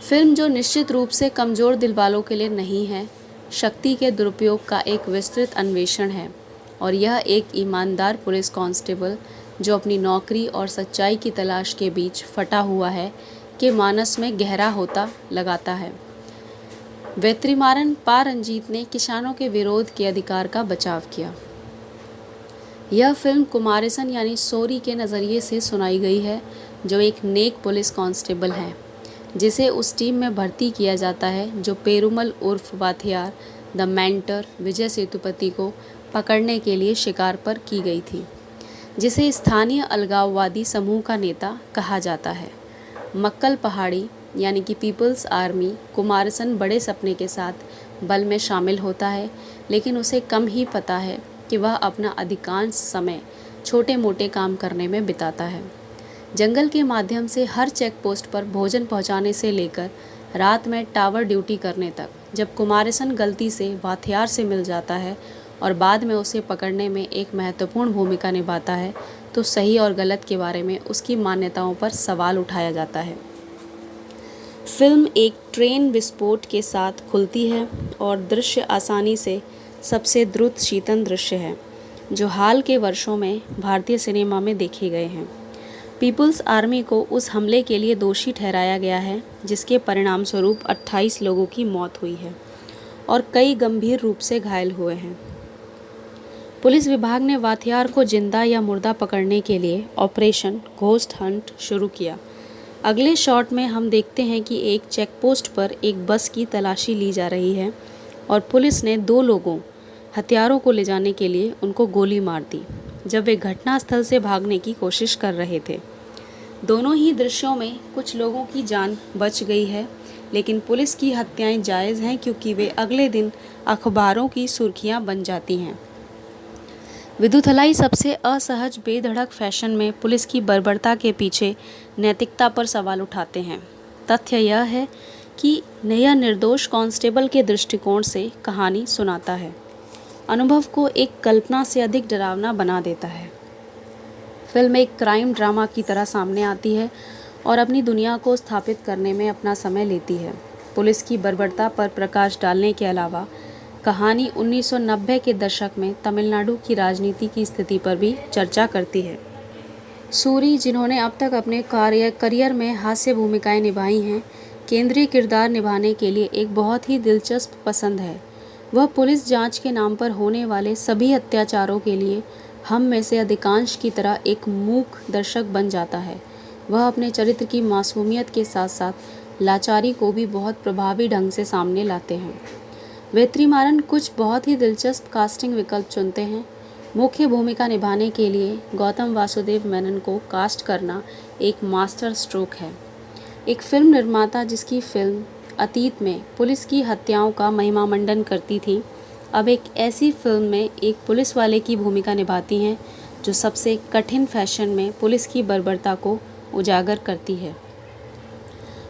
फिल्म जो निश्चित रूप से कमज़ोर दिल वालों के लिए नहीं है, शक्ति के दुरुपयोग का एक विस्तृत अन्वेषण है, और यह एक ईमानदार पुलिस कांस्टेबल जो अपनी नौकरी और सच्चाई की तलाश के बीच फटा हुआ है के मानस में गहरा होता लगाता है। वेट्रीमारन पा रंजीत ने किसानों के विरोध के अधिकार का बचाव किया। यह फिल्म कुमारसन यानी सोरी के नज़रिए से सुनाई गई है, जो एक नेक पुलिस कांस्टेबल है जिसे उस टीम में भर्ती किया जाता है जो पेरुमल उर्फ वाथियार द मेंटर विजय सेतुपति को पकड़ने के लिए शिकार पर की गई थी, जिसे स्थानीय अलगाववादी समूह का नेता कहा जाता है। मक्कल पहाड़ी यानी कि पीपल्स आर्मी कुमारसन बड़े सपने के साथ बल में शामिल होता है, लेकिन उसे कम ही पता है कि वह अपना अधिकांश समय छोटे मोटे काम करने में बिताता है। जंगल के माध्यम से हर चेक पोस्ट पर भोजन पहुंचाने से लेकर रात में टावर ड्यूटी करने तक, जब कुमारसन गलती से वाथियार से मिल जाता है और बाद में उसे पकड़ने में एक महत्वपूर्ण भूमिका निभाता है, तो सही और गलत के बारे में उसकी मान्यताओं पर सवाल उठाया जाता है। फिल्म एक ट्रेन विस्फोट के साथ खुलती है और दृश्य आसानी से सबसे द्रुत शीतन दृश्य है जो हाल के वर्षों में भारतीय सिनेमा में देखे गए हैं। पीपल्स आर्मी को उस हमले के लिए दोषी ठहराया गया है जिसके परिणाम स्वरूप 28 लोगों की मौत हुई है और कई गंभीर रूप से घायल हुए हैं। पुलिस विभाग ने वाथियार को जिंदा या मुर्दा पकड़ने के लिए ऑपरेशन घोस्ट हंट शुरू किया। अगले शॉट में हम देखते हैं कि एक चेकपोस्ट पर एक बस की तलाशी ली जा रही है और पुलिस ने 2 लोगों हथियारों को ले जाने के लिए उनको गोली मार दी जब वे घटनास्थल से भागने की कोशिश कर रहे थे। दोनों ही दृश्यों में कुछ लोगों की जान बच गई है, लेकिन पुलिस की हत्याएं जायज़ हैं क्योंकि वे अगले दिन अखबारों की सुर्खियां बन जाती हैं। विदुथलाई सबसे असहज बेधड़क फैशन में पुलिस की बर्बरता के पीछे नैतिकता पर सवाल उठाते हैं। तथ्य यह है कि यह निर्दोष कांस्टेबल के दृष्टिकोण से कहानी सुनाता है, अनुभव को एक कल्पना से अधिक डरावना बना देता है। फिल्म एक क्राइम ड्रामा की तरह सामने आती है और अपनी दुनिया को स्थापित करने में अपना समय लेती है। पुलिस की बर्बरता पर प्रकाश डालने के अलावा कहानी 1990 के दशक में तमिलनाडु की राजनीति की स्थिति पर भी चर्चा करती है। सूरी, जिन्होंने अब तक अपने करियर में हास्य भूमिकाएं निभाई हैं, केंद्रीय किरदार निभाने के लिए एक बहुत ही दिलचस्प पसंद है। वह पुलिस जांच के नाम पर होने वाले सभी अत्याचारों के लिए हम में से अधिकांश की तरह एक मूक दर्शक बन जाता है। वह अपने चरित्र की मासूमियत के साथ साथ लाचारी को भी बहुत प्रभावी ढंग से सामने लाते हैं। वेत्रीमारन कुछ बहुत ही दिलचस्प कास्टिंग विकल्प चुनते हैं। मुख्य भूमिका निभाने के लिए गौतम वासुदेव मेनन को कास्ट करना एक मास्टर स्ट्रोक है। एक फिल्म निर्माता जिसकी फिल्म अतीत में पुलिस की हत्याओं का महिमामंडन करती थी, अब एक ऐसी फिल्म में एक पुलिस वाले की भूमिका निभाती हैं जो सबसे कठिन फैशन में पुलिस की बर्बरता को उजागर करती है।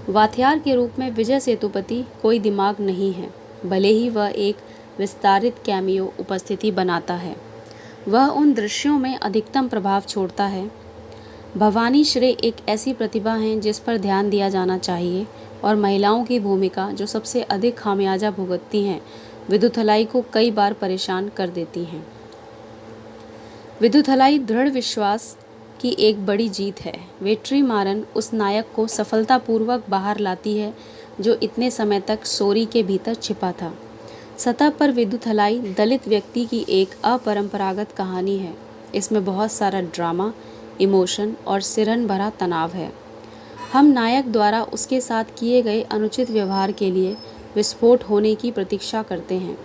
वाथियार के रूप में विजय सेतुपति कोई दिमाग नहीं है, भले ही वह एक विस्तारित कैमियो उपस्थिति बनाता है। वह उन दृश्यों में अधिकतम प्रभाव छोड़ता है। भवानी श्रे एक ऐसी प्रतिभा हैं जिस पर ध्यान दिया जाना चाहिए, और महिलाओं की भूमिका जो सबसे अधिक खामियाजा भुगतती हैं विदुथलाई को कई बार परेशान कर देती हैं। विदुथलाई दृढ़ विश्वास की एक बड़ी जीत है। वेट्रीमारन उस नायक को सफलतापूर्वक बाहर लाती है जो इतने समय तक सोरी के भीतर छिपा था। सतह पर विदुथलाई दलित व्यक्ति की एक अपरंपरागत कहानी है। इसमें बहुत सारा ड्रामा, इमोशन और सिरहन भरा तनाव है। हम नायक द्वारा उसके साथ किए गए अनुचित व्यवहार के लिए विस्फोट होने की प्रतीक्षा करते हैं,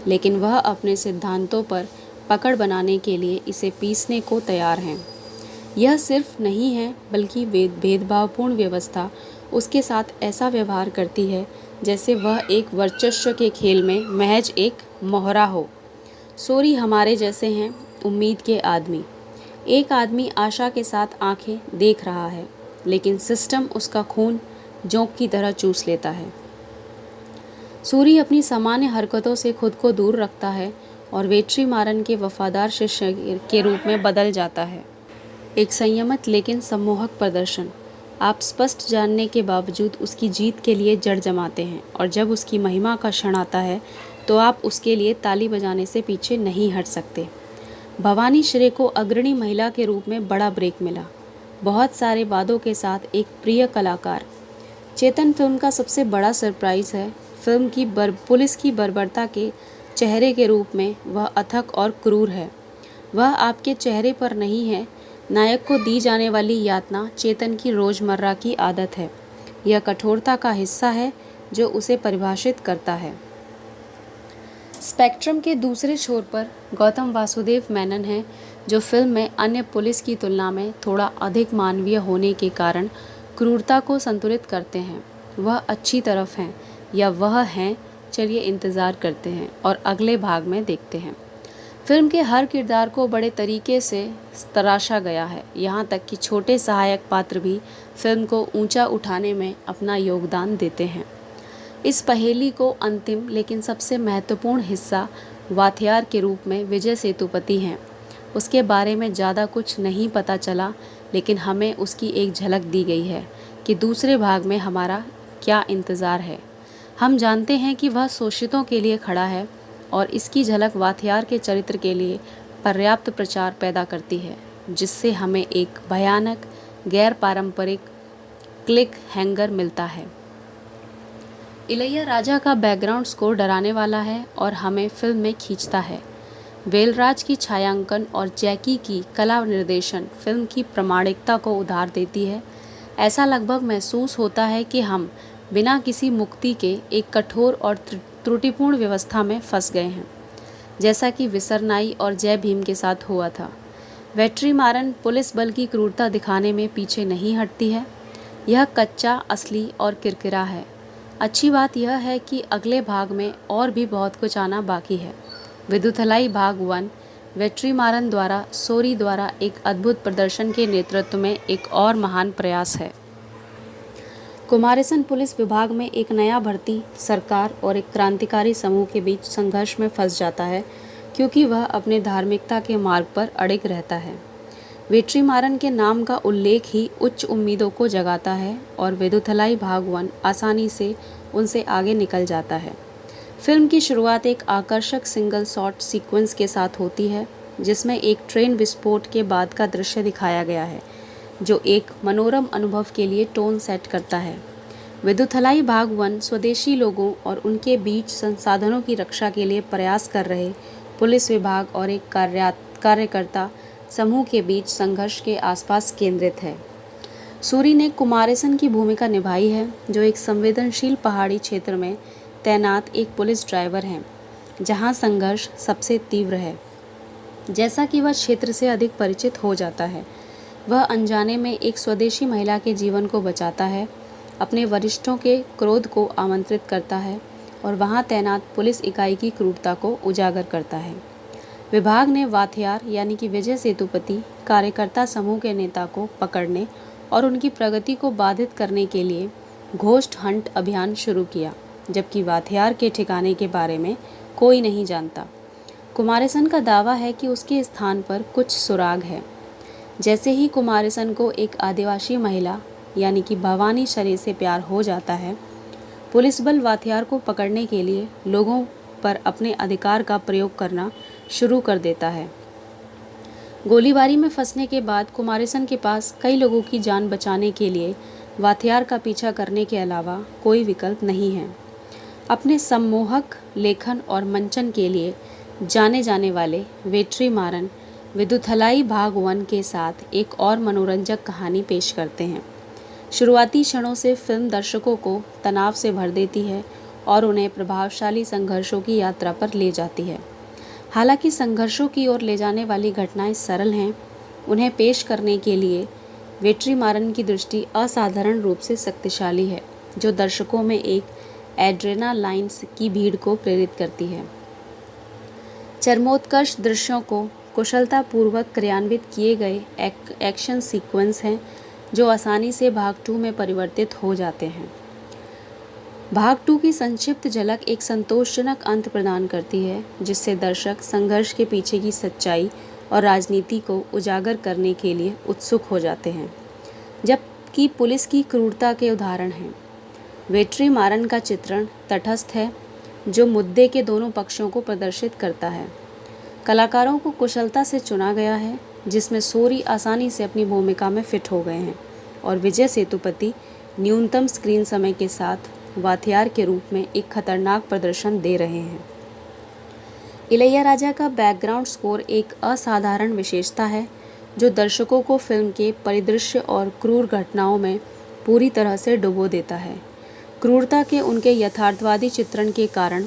लेकिन वह अपने सिद्धांतों पर पकड़ बनाने के लिए इसे पीसने को तैयार हैं। यह सिर्फ नहीं है, बल्कि भेदभावपूर्ण व्यवस्था उसके साथ ऐसा व्यवहार करती है जैसे वह एक वर्चस्व के खेल में महज एक मोहरा हो। सोरी हमारे जैसे हैं, उम्मीद के आदमी। एक आदमी आशा के साथ आंखें देख रहा है, लेकिन सिस्टम उसका खून जोंक की तरह चूस लेता है। सूरी अपनी सामान्य हरकतों से खुद को दूर रखता है और वेट्रीमारन के वफादार शिष्य के रूप में बदल जाता है। एक संयमित लेकिन सम्मोहक प्रदर्शन। आप स्पष्ट जानने के बावजूद उसकी जीत के लिए जड़ जमाते हैं, और जब उसकी महिमा का क्षण आता है तो आप उसके लिए ताली बजाने से पीछे नहीं हट सकते। भवानी श्रे को अग्रणी महिला के रूप में बड़ा ब्रेक मिला, बहुत सारे वादों के साथ एक प्रिय कलाकार। चेतन फिल्म का सबसे बड़ा सरप्राइज है। फिल्म की पुलिस की बर्बरता के चेहरे के रूप में वह अथक और क्रूर है। वह आपके चेहरे पर नहीं है। नायक को दी जाने वाली यातना चेतन की रोज़मर्रा की आदत है। यह कठोरता का हिस्सा है जो उसे परिभाषित करता है। स्पेक्ट्रम के दूसरे छोर पर गौतम वासुदेव मेनन हैं, जो फिल्म में अन्य पुलिस की तुलना में थोड़ा अधिक मानवीय होने के कारण क्रूरता को संतुलित करते हैं। वह अच्छी तरफ हैं या वह हैं, चलिए इंतज़ार करते हैं और अगले भाग में देखते हैं। फिल्म के हर किरदार को बड़े तरीके से तराशा गया है, यहाँ तक कि छोटे सहायक पात्र भी फिल्म को ऊंचा उठाने में अपना योगदान देते हैं। इस पहेली को अंतिम लेकिन सबसे महत्वपूर्ण हिस्सा वाथियार के रूप में विजय सेतुपति हैं। उसके बारे में ज़्यादा कुछ नहीं पता चला, लेकिन हमें उसकी एक झलक दी गई है कि दूसरे भाग में हमारा क्या इंतज़ार है। हम जानते हैं कि वह शोषितों के लिए खड़ा है, और इसकी झलक वाथियार के चरित्र के लिए पर्याप्त प्रचार पैदा करती है, जिससे हमें एक भयानक गैर पारंपरिक क्लिक हैंगर मिलता है। इलैयाराजा का बैकग्राउंड स्कोर डराने वाला है और हमें फिल्म में खींचता है। वेलराज की छायांकन और जैकी की कला निर्देशन फिल्म की प्रामाणिकता को उधार देती है। ऐसा लगभग महसूस होता है कि हम बिना किसी मुक्ति के एक कठोर और त्रुटिपूर्ण व्यवस्था में फंस गए हैं, जैसा कि विसरनाई और जय भीम के साथ हुआ था। वेट्रीमारन पुलिस बल की क्रूरता दिखाने में पीछे नहीं हटती है। यह कच्चा, असली और किरकिरा है। अच्छी बात यह है कि अगले भाग में और भी बहुत कुछ आना बाकी है। विदुथलाई भाग 1 वेट्रीमारन द्वारा सोरी द्वारा एक अद्भुत प्रदर्शन के नेतृत्व में एक और महान प्रयास है। कुमारेसन पुलिस विभाग में एक नया भर्ती सरकार और एक क्रांतिकारी समूह के बीच संघर्ष में फंस जाता है, क्योंकि वह अपने धार्मिकता के मार्ग पर अड़िग रहता है। वेट्रीमारन के नाम का उल्लेख ही उच्च उम्मीदों को जगाता है, और विदुथलाई भाग 1 आसानी से उनसे आगे निकल जाता है। फिल्म की शुरुआत एक आकर्षक सिंगल शॉट सीक्वेंस के साथ होती है, जिसमें एक ट्रेन विस्फोट के बाद का दृश्य दिखाया गया है, जो एक मनोरम अनुभव के लिए टोन सेट करता है। विदुथलाई भाग 1 स्वदेशी लोगों और उनके बीच संसाधनों की रक्षा के लिए प्रयास कर रहे पुलिस विभाग और एक कार्यकर्ता समूह के बीच संघर्ष के आसपास केंद्रित है। सूरी ने कुमारेसन की भूमिका निभाई है, जो एक संवेदनशील पहाड़ी क्षेत्र में तैनात एक पुलिस ड्राइवर हैं, जहां संघर्ष सबसे तीव्र है। जैसा कि वह क्षेत्र से अधिक परिचित हो जाता है, वह अनजाने में एक स्वदेशी महिला के जीवन को बचाता है, अपने वरिष्ठों के क्रोध को आमंत्रित करता है और वहां तैनात पुलिस इकाई की क्रूरता को उजागर करता है। विभाग ने वाथियार यानी कि विजय सेतुपति कार्यकर्ता समूह के नेता को पकड़ने और उनकी प्रगति को बाधित करने के लिए घोस्ट हंट अभियान शुरू किया, जबकि वाथियार के ठिकाने के बारे में कोई नहीं जानता। कुमारेसन का दावा है कि उसके स्थान पर कुछ सुराग है। जैसे ही कुमारेसन को एक आदिवासी महिला यानी कि भवानी शरे से प्यार हो जाता है, पुलिस बल वाथियार को पकड़ने के लिए लोगों पर अपने अधिकार का प्रयोग करना शुरू कर देता है। गोलीबारी में फंसने के बाद कुमारेसन के पास कई लोगों की जान बचाने के लिए वाथियार का पीछा करने के अलावा कोई विकल्प नहीं है। अपने सम्मोहक लेखन और मंचन के लिए जाने जाने वाले वेट्रीमारन विदुथलाई भाग 1 के साथ एक और मनोरंजक कहानी पेश करते हैं। शुरुआती क्षणों से फिल्म दर्शकों को तनाव से भर देती है और उन्हें प्रभावशाली संघर्षों की यात्रा पर ले जाती है। हालांकि संघर्षों की ओर ले जाने वाली घटनाएं सरल हैं, उन्हें पेश करने के लिए वेट्रीमारन की दृष्टि असाधारण रूप से शक्तिशाली है, जो दर्शकों में एक एड्रेनालाइन की भीड़ को प्रेरित करती है। चरमोत्कर्ष दृश्यों को कुशलतापूर्वक क्रियान्वित किए गए एक्शन सीक्वेंस हैं, जो आसानी से भाग 2 में परिवर्तित हो जाते हैं। भाग 2 की संक्षिप्त झलक एक संतोषजनक अंत प्रदान करती है, जिससे दर्शक संघर्ष के पीछे की सच्चाई और राजनीति को उजागर करने के लिए उत्सुक हो जाते हैं, जबकि पुलिस की क्रूरता के उदाहरण हैं। वेट्रीमारन का चित्रण तटस्थ है, जो मुद्दे के दोनों पक्षों को प्रदर्शित करता है। कलाकारों को कुशलता से चुना गया है, जिसमें सूरी आसानी से अपनी भूमिका में फिट हो गए हैं और विजय सेतुपति न्यूनतम स्क्रीन समय के साथ वाथियार के रूप में एक खतरनाक प्रदर्शन दे रहे हैं। इलैयाराजा का बैकग्राउंड स्कोर एक असाधारण विशेषता है, जो दर्शकों को फिल्म के परिदृश्य और क्रूर घटनाओं में पूरी तरह से डुबो देता है। क्रूरता के उनके यथार्थवादी चित्रण के कारण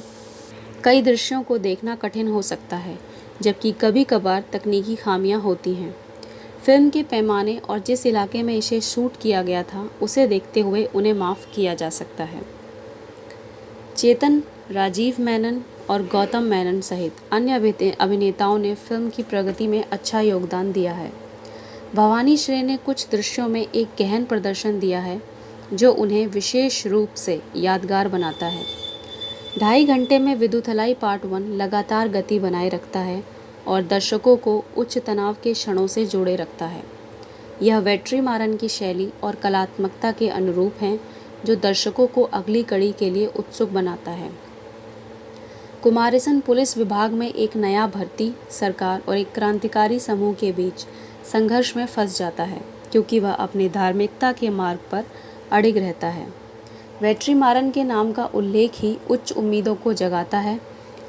कई दृश्यों को देखना कठिन हो सकता है, जबकि कभी कभार तकनीकी खामियां होती हैं। फिल्म के पैमाने और जिस इलाके में इसे शूट किया गया था, उसे देखते हुए उन्हें माफ़ किया जा सकता है। चेतन, राजीव मेनन और गौतम मेनन सहित अन्य अभिनेताओं ने फिल्म की प्रगति में अच्छा योगदान दिया है। भवानी श्रे ने कुछ दृश्यों में एक गहन प्रदर्शन दिया है, जो उन्हें विशेष रूप से यादगार बनाता है। 2.5 घंटे में विदुथलाई पार्ट 1 लगातार गति बनाए रखता है और दर्शकों को उच्च तनाव के क्षणों से जोड़े रखता है। यह वेट्रीमारन की शैली और कलात्मकता के अनुरूप है, जो दर्शकों को अगली कड़ी के लिए उत्सुक बनाता है। कुमारेसन पुलिस विभाग में एक नया भर्ती सरकार और एक क्रांतिकारी समूह के बीच संघर्ष में फंस जाता है, क्योंकि वह अपनी धार्मिकता के मार्ग पर अडिग रहता है। वेट्रीमारन के नाम का उल्लेख ही उच्च उम्मीदों को जगाता है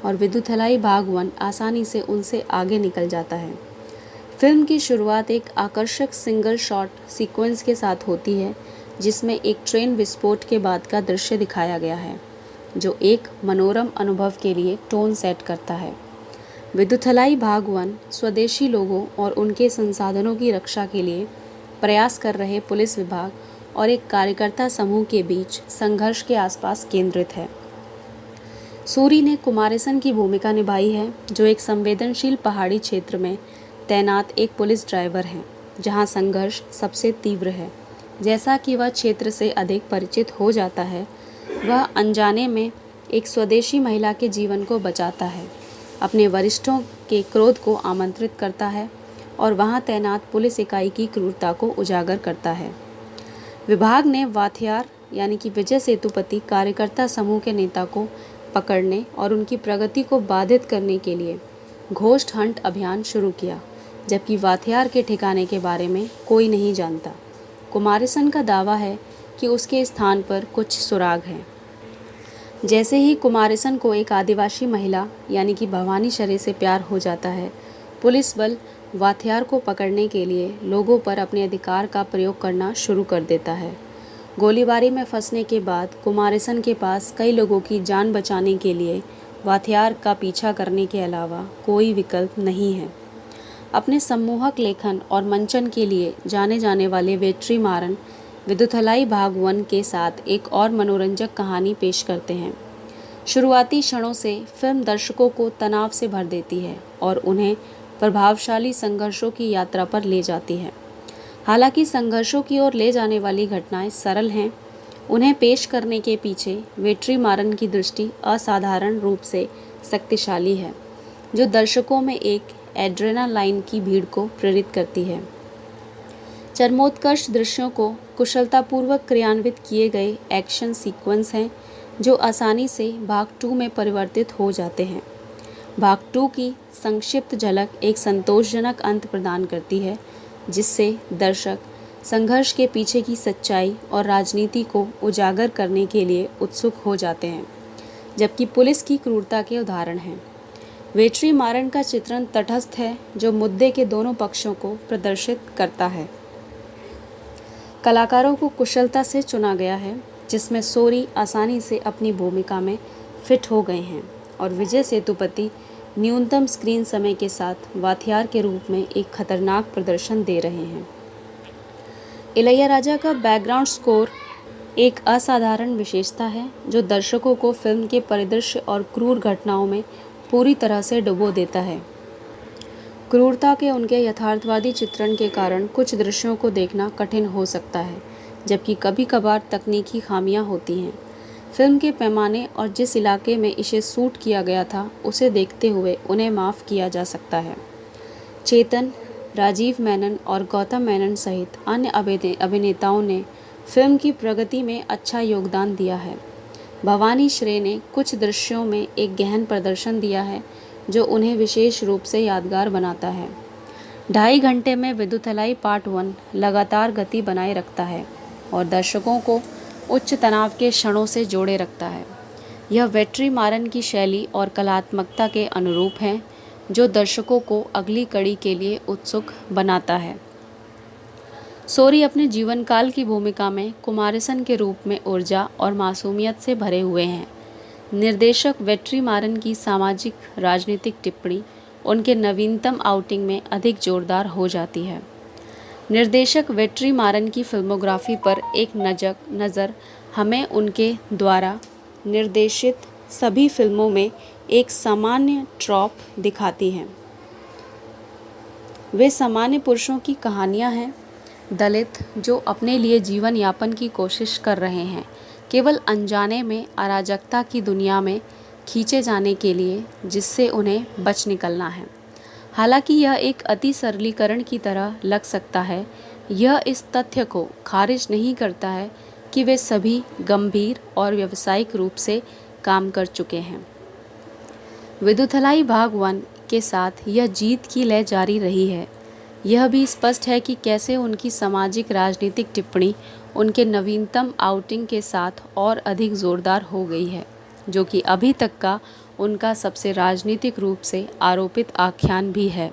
और विदुथलाई भाग 1 आसानी से उनसे आगे निकल जाता है। फिल्म की शुरुआत एक आकर्षक सिंगल शॉट सीक्वेंस के साथ होती है, जिसमें एक ट्रेन विस्फोट के बाद का दृश्य दिखाया गया है, जो एक मनोरम अनुभव के लिए टोन सेट करता है। विदुथलाई भाग 1 स्वदेशी लोगों और उनके संसाधनों की रक्षा के लिए प्रयास कर रहे पुलिस विभाग और एक कार्यकर्ता समूह के बीच संघर्ष के आसपास केंद्रित है। सूरी ने कुमारेसन की भूमिका निभाई है, जो एक संवेदनशील पहाड़ी क्षेत्र में तैनात एक पुलिस ड्राइवर हैं, जहां संघर्ष सबसे तीव्र है। जैसा कि वह क्षेत्र से अधिक परिचित हो जाता है, वह अनजाने में एक स्वदेशी महिला के जीवन को बचाता है, अपने वरिष्ठों के क्रोध को आमंत्रित करता है और वहां तैनात पुलिस इकाई की क्रूरता को उजागर करता है। विभाग ने वाथियार यानी कि विजय सेतुपति कार्यकर्ता समूह के नेता को पकड़ने और उनकी प्रगति को बाधित करने के लिए घोस्ट हंट अभियान शुरू किया, जबकि वाथियार के ठिकाने के बारे में कोई नहीं जानता। कुमारेसन का दावा है कि उसके स्थान पर कुछ सुराग हैं। जैसे ही कुमारेसन को एक आदिवासी महिला यानी कि भवानी शरे से प्यार हो जाता है, पुलिस बल वाथियार को पकड़ने के लिए लोगों पर अपने अधिकार का प्रयोग करना शुरू कर देता है। गोलीबारी में फंसने के बाद कुमारसम के पास कई लोगों की जान बचाने के लिए वाथियार का पीछा करने के अलावा कोई विकल्प नहीं है। अपने सम्मोहक लेखन और मंचन के लिए जाने जाने वाले वेट्रीमारन विदुथलाई भाग 1 के साथ एक और मनोरंजक कहानी पेश करते हैं। शुरुआती क्षणों से फिल्म दर्शकों को तनाव से भर देती है और उन्हें प्रभावशाली संघर्षों की यात्रा पर ले जाती है। हालांकि संघर्षों की ओर ले जाने वाली घटनाएं सरल हैं, उन्हें पेश करने के पीछे वेट्रीमारन की दृष्टि असाधारण रूप से शक्तिशाली है, जो दर्शकों में एक एड्रेनालाइन की भीड़ को प्रेरित करती है। चरमोत्कर्ष दृश्यों को कुशलतापूर्वक क्रियान्वित किए गए एक्शन सीक्वेंस हैं, जो आसानी से भाग 2 में परिवर्तित हो जाते हैं। भाग 2 की संक्षिप्त झलक एक संतोषजनक अंत प्रदान करती है, जिससे दर्शक संघर्ष के पीछे की सच्चाई और राजनीति को उजागर करने के लिए उत्सुक हो जाते हैं, जबकि पुलिस की क्रूरता के उदाहरण हैं। वेट्रीमारन का चित्रण तटस्थ है, जो मुद्दे के दोनों पक्षों को प्रदर्शित करता है। कलाकारों को कुशलता से चुना गया है, जिसमें सोरी आसानी से अपनी भूमिका में फिट हो गए हैं और विजय सेतुपति न्यूनतम स्क्रीन समय के साथ वाथियार के रूप में एक खतरनाक प्रदर्शन दे रहे हैं। इलैयाराजा का बैकग्राउंड स्कोर एक असाधारण विशेषता है, जो दर्शकों को फिल्म के परिदृश्य और क्रूर घटनाओं में पूरी तरह से डुबो देता है। क्रूरता के उनके यथार्थवादी चित्रण के कारण कुछ दृश्यों को देखना कठिन हो सकता है, जबकि कभी-कभार तकनीकी खामियां होती हैं। फिल्म के पैमाने और जिस इलाके में इसे शूट किया गया था, उसे देखते हुए उन्हें माफ़ किया जा सकता है। चेतन, राजीव मेनन और गौतम मेनन सहित अन्य अभिनेताओं ने फिल्म की प्रगति में अच्छा योगदान दिया है। भवानी श्रे ने कुछ दृश्यों में एक गहन प्रदर्शन दिया है, जो उन्हें विशेष रूप से यादगार बनाता है। 2.5 घंटे में विदुथलाई पार्ट 1 लगातार गति बनाए रखता है और दर्शकों को उच्च तनाव के क्षणों से जोड़े रखता है। यह वेट्रीमारन की शैली और कलात्मकता के अनुरूप है, जो दर्शकों को अगली कड़ी के लिए उत्सुक बनाता है। सोरी अपने जीवन काल की भूमिका में कुमारसम के रूप में ऊर्जा और मासूमियत से भरे हुए हैं। निर्देशक वेट्रीमारन की सामाजिक राजनीतिक टिप्पणी उनके नवीनतम आउटिंग में अधिक जोरदार हो जाती है। निर्देशक वेट्रीमारन की फिल्मोग्राफी पर एक नज़र हमें उनके द्वारा निर्देशित सभी फिल्मों में एक सामान्य ट्रॉप दिखाती हैं। वे सामान्य पुरुषों की कहानियां हैं, दलित जो अपने लिए जीवन यापन की कोशिश कर रहे हैं, केवल अनजाने में अराजकता की दुनिया में खींचे जाने के लिए, जिससे उन्हें बच निकलना है। हालांकि यह एक अति सरलीकरण की तरह लग सकता है, यह इस तथ्य को खारिज नहीं करता है कि वे सभी गंभीर और व्यावसायिक रूप से काम कर चुके हैं। विदुथलाई भाग 1 के साथ यह जीत की लय जारी रही है। यह भी स्पष्ट है कि कैसे उनकी सामाजिक राजनीतिक टिप्पणी उनके नवीनतम आउटिंग के साथ और अधिक जोरदार हो गई है, जो कि अभी तक का उनका सबसे राजनीतिक रूप से आरोपित आख्यान भी है।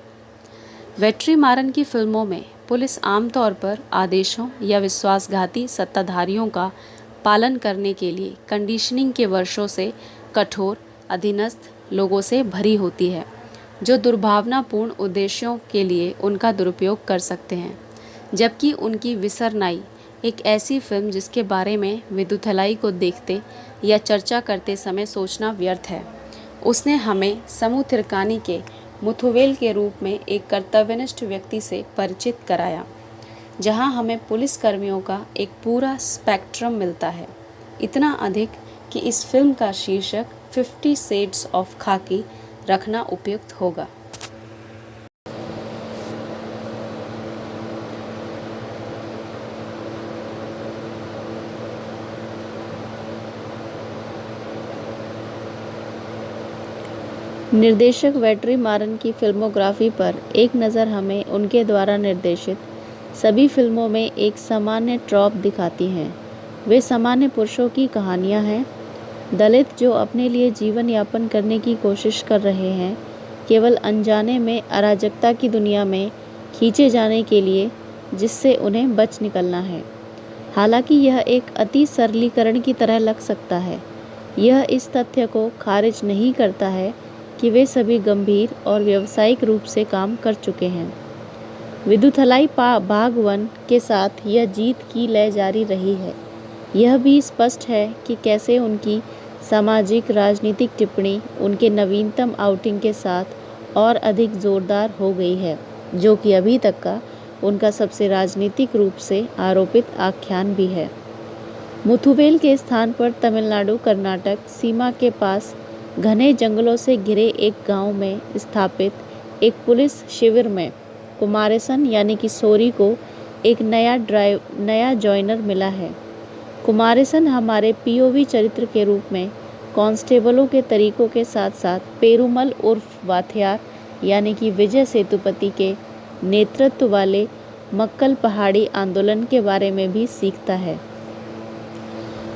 वेट्रीमारन की फिल्मों में पुलिस आमतौर पर आदेशों या विश्वासघाती सत्ताधारियों का पालन करने के लिए कंडीशनिंग के वर्षों से कठोर अधीनस्थ लोगों से भरी होती है, जो दुर्भावनापूर्ण उद्देश्यों के लिए उनका दुरुपयोग कर सकते हैं। जबकि उनकी विसरनाई एक ऐसी फिल्म जिसके बारे में विदुथलाई को देखते या चर्चा करते समय सोचना व्यर्थ है। उसने हमें समुथिरकानी के मुथुवेल के रूप में एक कर्तव्यनिष्ठ व्यक्ति से परिचित कराया, जहां हमें पुलिस कर्मियों का एक पूरा स्पेक्ट्रम मिलता है, इतना अधिक कि इस फिल्म का शीर्षक 50 शेड्स ऑफ खाकी रखना उपयुक्त होगा। निर्देशक वेट्रीमारन की फिल्मोग्राफी पर एक नज़र हमें उनके द्वारा निर्देशित सभी फिल्मों में एक सामान्य ट्रॉप दिखाती हैं। वे सामान्य पुरुषों की कहानियां हैं, दलित जो अपने लिए जीवन यापन करने की कोशिश कर रहे हैं, केवल अनजाने में अराजकता की दुनिया में खींचे जाने के लिए, जिससे उन्हें बच निकलना है। हालांकि यह एक अति सरलीकरण की तरह लग सकता है, यह इस तथ्य को खारिज नहीं करता है कि वे सभी गंभीर और व्यावसायिक रूप से काम कर चुके हैं। विदुथलाई भाग 1 के साथ यह जीत की लय जारी रही है। यह भी स्पष्ट है कि कैसे उनकी सामाजिक राजनीतिक टिप्पणी उनके नवीनतम आउटिंग के साथ और अधिक जोरदार हो गई है, जो कि अभी तक का उनका सबसे राजनीतिक रूप से आरोपित आख्यान भी है। मुथुवेल के स्थान पर तमिलनाडु कर्नाटक सीमा के पास घने जंगलों से घिरे एक गांव में स्थापित एक पुलिस शिविर में कुमारेसन यानी कि सोरी को एक नया जॉइनर मिला है। कुमारेसन हमारे पीओवी चरित्र के रूप में कांस्टेबलों के तरीकों के साथ साथ पेरुमल उर्फ वाथियार यानी कि विजय सेतुपति के नेतृत्व वाले मक्कल पहाड़ी आंदोलन के बारे में भी सीखता है।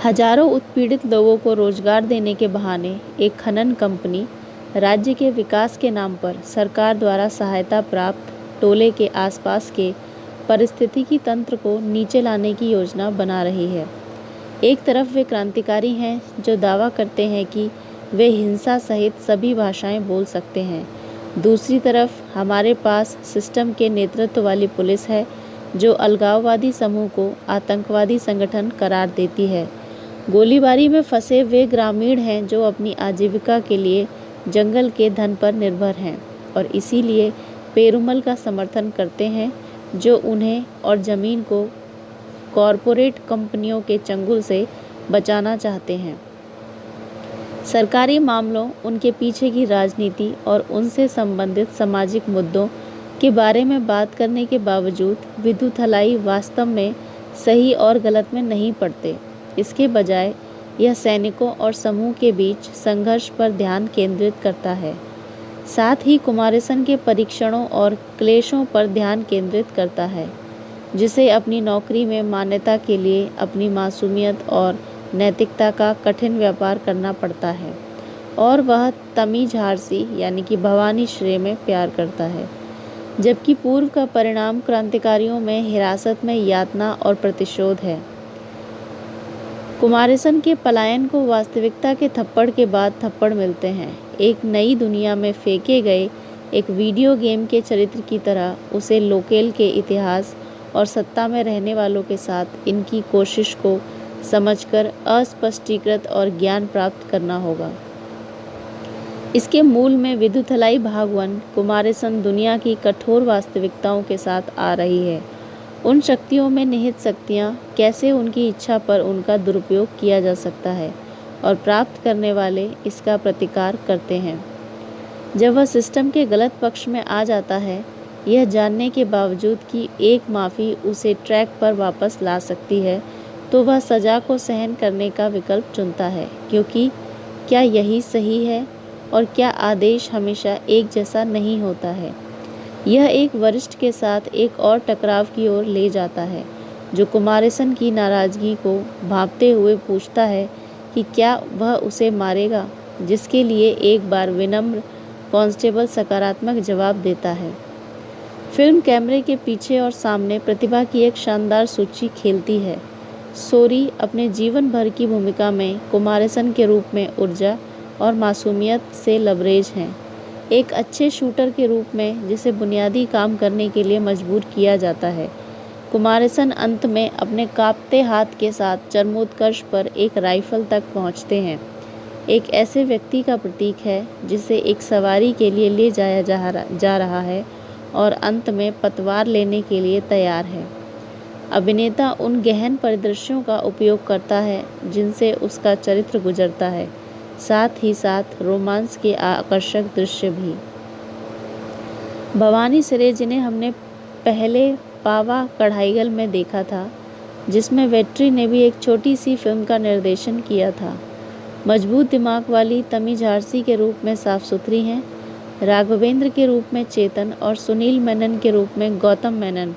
हजारों उत्पीड़ित लोगों को रोजगार देने के बहाने एक खनन कंपनी राज्य के विकास के नाम पर सरकार द्वारा सहायता प्राप्त टोले के आसपास के पारिस्थितिकी तंत्र को नीचे लाने की योजना बना रही है। एक तरफ वे क्रांतिकारी हैं जो दावा करते हैं कि वे हिंसा सहित सभी भाषाएं बोल सकते हैं। दूसरी तरफ हमारे पास सिस्टम के नेतृत्व वाली पुलिस है जो अलगाववादी समूह को आतंकवादी संगठन करार देती है। गोलीबारी में फंसे वे ग्रामीण हैं जो अपनी आजीविका के लिए जंगल के धन पर निर्भर हैं और इसीलिए पेरुमल का समर्थन करते हैं जो उन्हें और ज़मीन को कॉरपोरेट कंपनियों के चंगुल से बचाना चाहते हैं। सरकारी मामलों, उनके पीछे की राजनीति और उनसे संबंधित सामाजिक मुद्दों के बारे में बात करने के बावजूद विदुथलाई वास्तव में सही और गलत में नहीं पड़ते। इसके बजाय यह सैनिकों और समूह के बीच संघर्ष पर ध्यान केंद्रित करता है। साथ ही कुमारेसन के परीक्षणों और क्लेशों पर ध्यान केंद्रित करता है, जिसे अपनी नौकरी में मान्यता के लिए अपनी मासूमियत और नैतिकता का कठिन व्यापार करना पड़ता है और वह तमीज हारसी यानी कि भवानी श्रेय में प्यार करता है, जबकि पूर्व का परिणाम क्रांतिकारियों में हिरासत में यातना और प्रतिशोध है। कुमारेसन के पलायन को वास्तविकता के थप्पड़ के बाद थप्पड़ मिलते हैं। एक नई दुनिया में फेंके गए एक वीडियो गेम के चरित्र की तरह उसे लोकेल के इतिहास और सत्ता में रहने वालों के साथ इनकी कोशिश को समझकर अस्पष्टीकृत और ज्ञान प्राप्त करना होगा। इसके मूल में विदुथलाई भाग 1 कुमारेसन दुनिया की कठोर वास्तविकताओं के साथ आ रही है। उन शक्तियों में निहित शक्तियाँ, कैसे उनकी इच्छा पर उनका दुरुपयोग किया जा सकता है और प्राप्त करने वाले इसका प्रतिकार करते हैं। जब वह सिस्टम के गलत पक्ष में आ जाता है, यह जानने के बावजूद कि एक माफ़ी उसे ट्रैक पर वापस ला सकती है, तो वह सज़ा को सहन करने का विकल्प चुनता है, क्योंकि क्या यही सही है और क्या आदेश हमेशा एक जैसा नहीं होता है। यह एक वरिष्ठ के साथ एक और टकराव की ओर ले जाता है, जो कुमारेसन की नाराज़गी को भांपते हुए पूछता है कि क्या वह उसे मारेगा, जिसके लिए एक बार विनम्र कांस्टेबल सकारात्मक जवाब देता है। फिल्म कैमरे के पीछे और सामने प्रतिभा की एक शानदार सूची खेलती है। सोरी अपने जीवन भर की भूमिका में कुमारेसन के रूप में ऊर्जा और मासूमियत से लबरेज हैं। एक अच्छे शूटर के रूप में जिसे बुनियादी काम करने के लिए मजबूर किया जाता है, कुमारेसन अंत में अपने कांपते हाथ के साथ चरमोत्कर्ष पर एक राइफल तक पहुंचते हैं। एक ऐसे व्यक्ति का प्रतीक है जिसे एक सवारी के लिए ले जाया जा रहा है और अंत में पतवार लेने के लिए तैयार है। अभिनेता उन गहन परिदृश्यों का उपयोग करता है जिनसे उसका चरित्र गुजरता है, साथ ही साथ रोमांस के आकर्षक दृश्य भी। भवानी श्रेय, जिन्हें हमने पहले पावा कढ़ाईगल में देखा था, जिसमें वेट्री ने भी एक छोटी सी फिल्म का निर्देशन किया था, मजबूत दिमाग वाली तमीज हारसी के रूप में साफ सुथरी हैं, राघवेंद्र के रूप में चेतन और सुनील मेनन के रूप में गौतम मेनन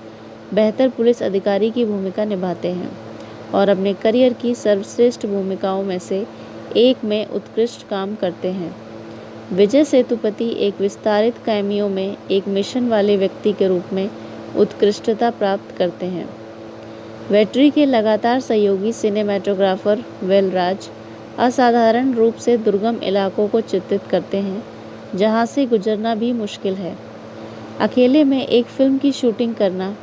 बेहतर पुलिस अधिकारी की भूमिका निभाते हैं और अपने करियर की सर्वश्रेष्ठ भूमिकाओं में से एक में उत्कृष्ट काम करते हैं। विजय सेतुपति एक विस्तारित कैमियो में एक मिशन वाले व्यक्ति के रूप में उत्कृष्टता प्राप्त करते हैं। वेट्री के लगातार सहयोगी सिनेमेटोग्राफर वेलराज असाधारण रूप से दुर्गम इलाकों को चित्रित करते हैं, जहां से गुजरना भी मुश्किल है। अकेले में एक फिल्म की शूटिंग करना,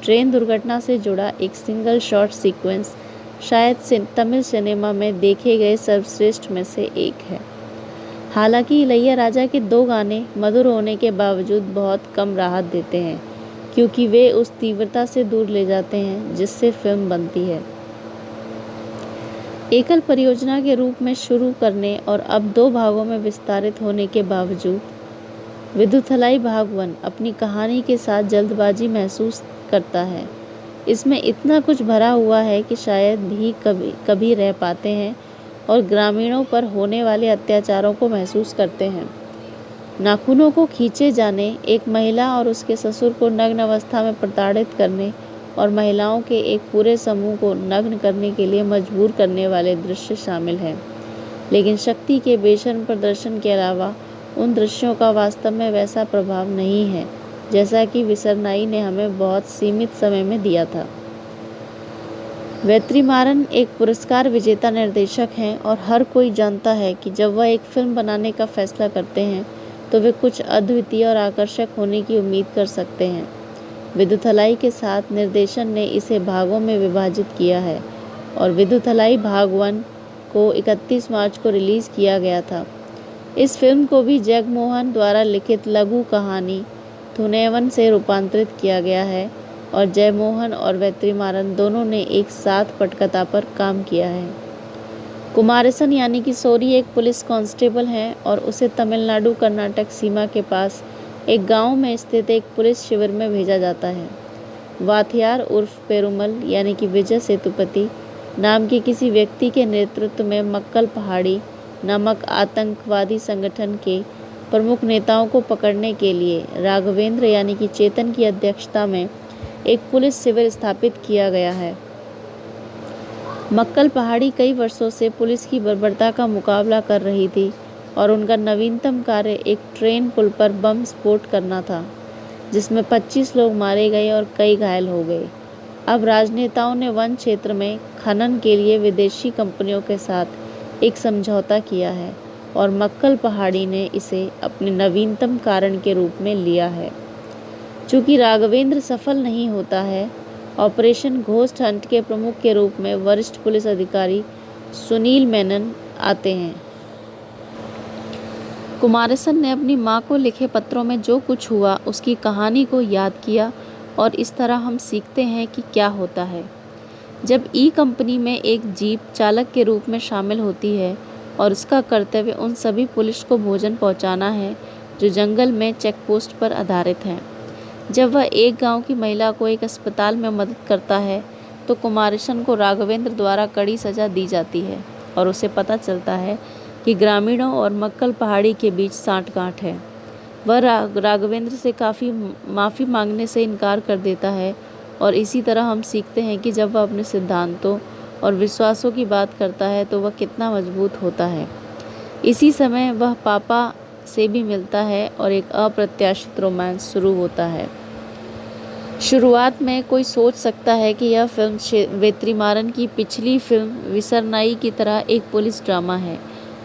ट्रेन दुर्घटना से जुड़ा एक सिंगल शॉट सीक्वेंस शायद तमिल सिनेमा में देखे गए सर्वश्रेष्ठ में से एक है। हालांकि इलैयाराजा के 2 गाने मधुर होने के बावजूद बहुत कम राहत देते हैं, क्योंकि वे उस तीव्रता से दूर ले जाते हैं जिससे फिल्म बनती है। एकल परियोजना के रूप में शुरू करने और अब 2 भागों में विस्तारित होने के बावजूद विदुथलाई भाग 1 अपनी कहानी के साथ जल्दबाजी महसूस करता है। इसमें इतना कुछ भरा हुआ है कि शायद भी कभी रह पाते हैं और ग्रामीणों पर होने वाले अत्याचारों को महसूस करते हैं। नाखूनों को खींचे जाने, एक महिला और उसके ससुर को नग्न अवस्था में प्रताड़ित करने और महिलाओं के एक पूरे समूह को नग्न करने के लिए मजबूर करने वाले दृश्य शामिल हैं। लेकिन शक्ति के बेशर्म प्रदर्शन के अलावा उन दृश्यों का वास्तव में वैसा प्रभाव नहीं है जैसा कि विसरनाई ने हमें बहुत सीमित समय में दिया था। वेत्रीमारन एक पुरस्कार विजेता निर्देशक हैं और हर कोई जानता है कि जब वह एक फिल्म बनाने का फैसला करते हैं तो वे कुछ अद्वितीय और आकर्षक होने की उम्मीद कर सकते हैं। विदुथलाई के साथ निर्देशन ने इसे भागों में विभाजित किया है और विदुथलाई भाग 1 को 31 मार्च को रिलीज़ किया गया था। इस फिल्म को भी जगमोहन द्वारा लिखित लघु कहानी थुनैवन से रूपांतरित किया गया है और जयमोहन और वेत्रीमारन दोनों ने एक साथ पटकथा पर काम किया है। कुमारसन यानी कि सोरी एक पुलिस कांस्टेबल हैं और उसे तमिलनाडु कर्नाटक सीमा के पास एक गांव में स्थित एक पुलिस शिविर में भेजा जाता है। वाथियार उर्फ पेरुमल यानी कि विजय सेतुपति नाम के किसी व्यक्ति के नेतृत्व में मक्कल पहाड़ी नामक आतंकवादी संगठन के प्रमुख नेताओं को पकड़ने के लिए राघवेंद्र यानी कि चेतन की अध्यक्षता में एक पुलिस शिविर स्थापित किया गया है। मक्कल पहाड़ी कई वर्षों से पुलिस की बर्बरता का मुकाबला कर रही थी और उनका नवीनतम कार्य एक ट्रेन पुल पर बम स्फोट करना था, जिसमें 25 लोग मारे गए और कई घायल हो गए। अब राजनेताओं ने वन क्षेत्र में खनन के लिए विदेशी कंपनियों के साथ एक समझौता किया है और मक्कल पहाड़ी ने इसे अपने नवीनतम कारण के रूप में लिया है। चूँकि राघवेंद्र सफल नहीं होता है, ऑपरेशन घोस्ट हंट के प्रमुख के रूप में वरिष्ठ पुलिस अधिकारी सुनील मेनन आते हैं। कुमारसन ने अपनी मां को लिखे पत्रों में जो कुछ हुआ उसकी कहानी को याद किया और इस तरह हम सीखते हैं कि क्या होता है जब ई कंपनी में एक जीप चालक के रूप में शामिल होती है और उसका कर्तव्य उन सभी पुलिस को भोजन पहुंचाना है जो जंगल में चेकपोस्ट पर आधारित हैं। जब वह एक गांव की महिला को एक अस्पताल में मदद करता है तो कुमारसन को राघवेंद्र द्वारा कड़ी सज़ा दी जाती है और उसे पता चलता है कि ग्रामीणों और मक्कल पहाड़ी के बीच सांठ-गांठ है। वह राघवेंद्र से काफ़ी माफ़ी मांगने से इनकार कर देता है और इसी तरह हम सीखते हैं कि जब वह अपने सिद्धांतों और विश्वासों की बात करता है तो वह कितना मजबूत होता है। इसी समय वह पापा से भी मिलता है और एक अप्रत्याशित रोमांस शुरू होता है। शुरुआत में कोई सोच सकता है कि यह फिल्म वेत्रीमारन की पिछली फिल्म विसरनाई की तरह एक पुलिस ड्रामा है,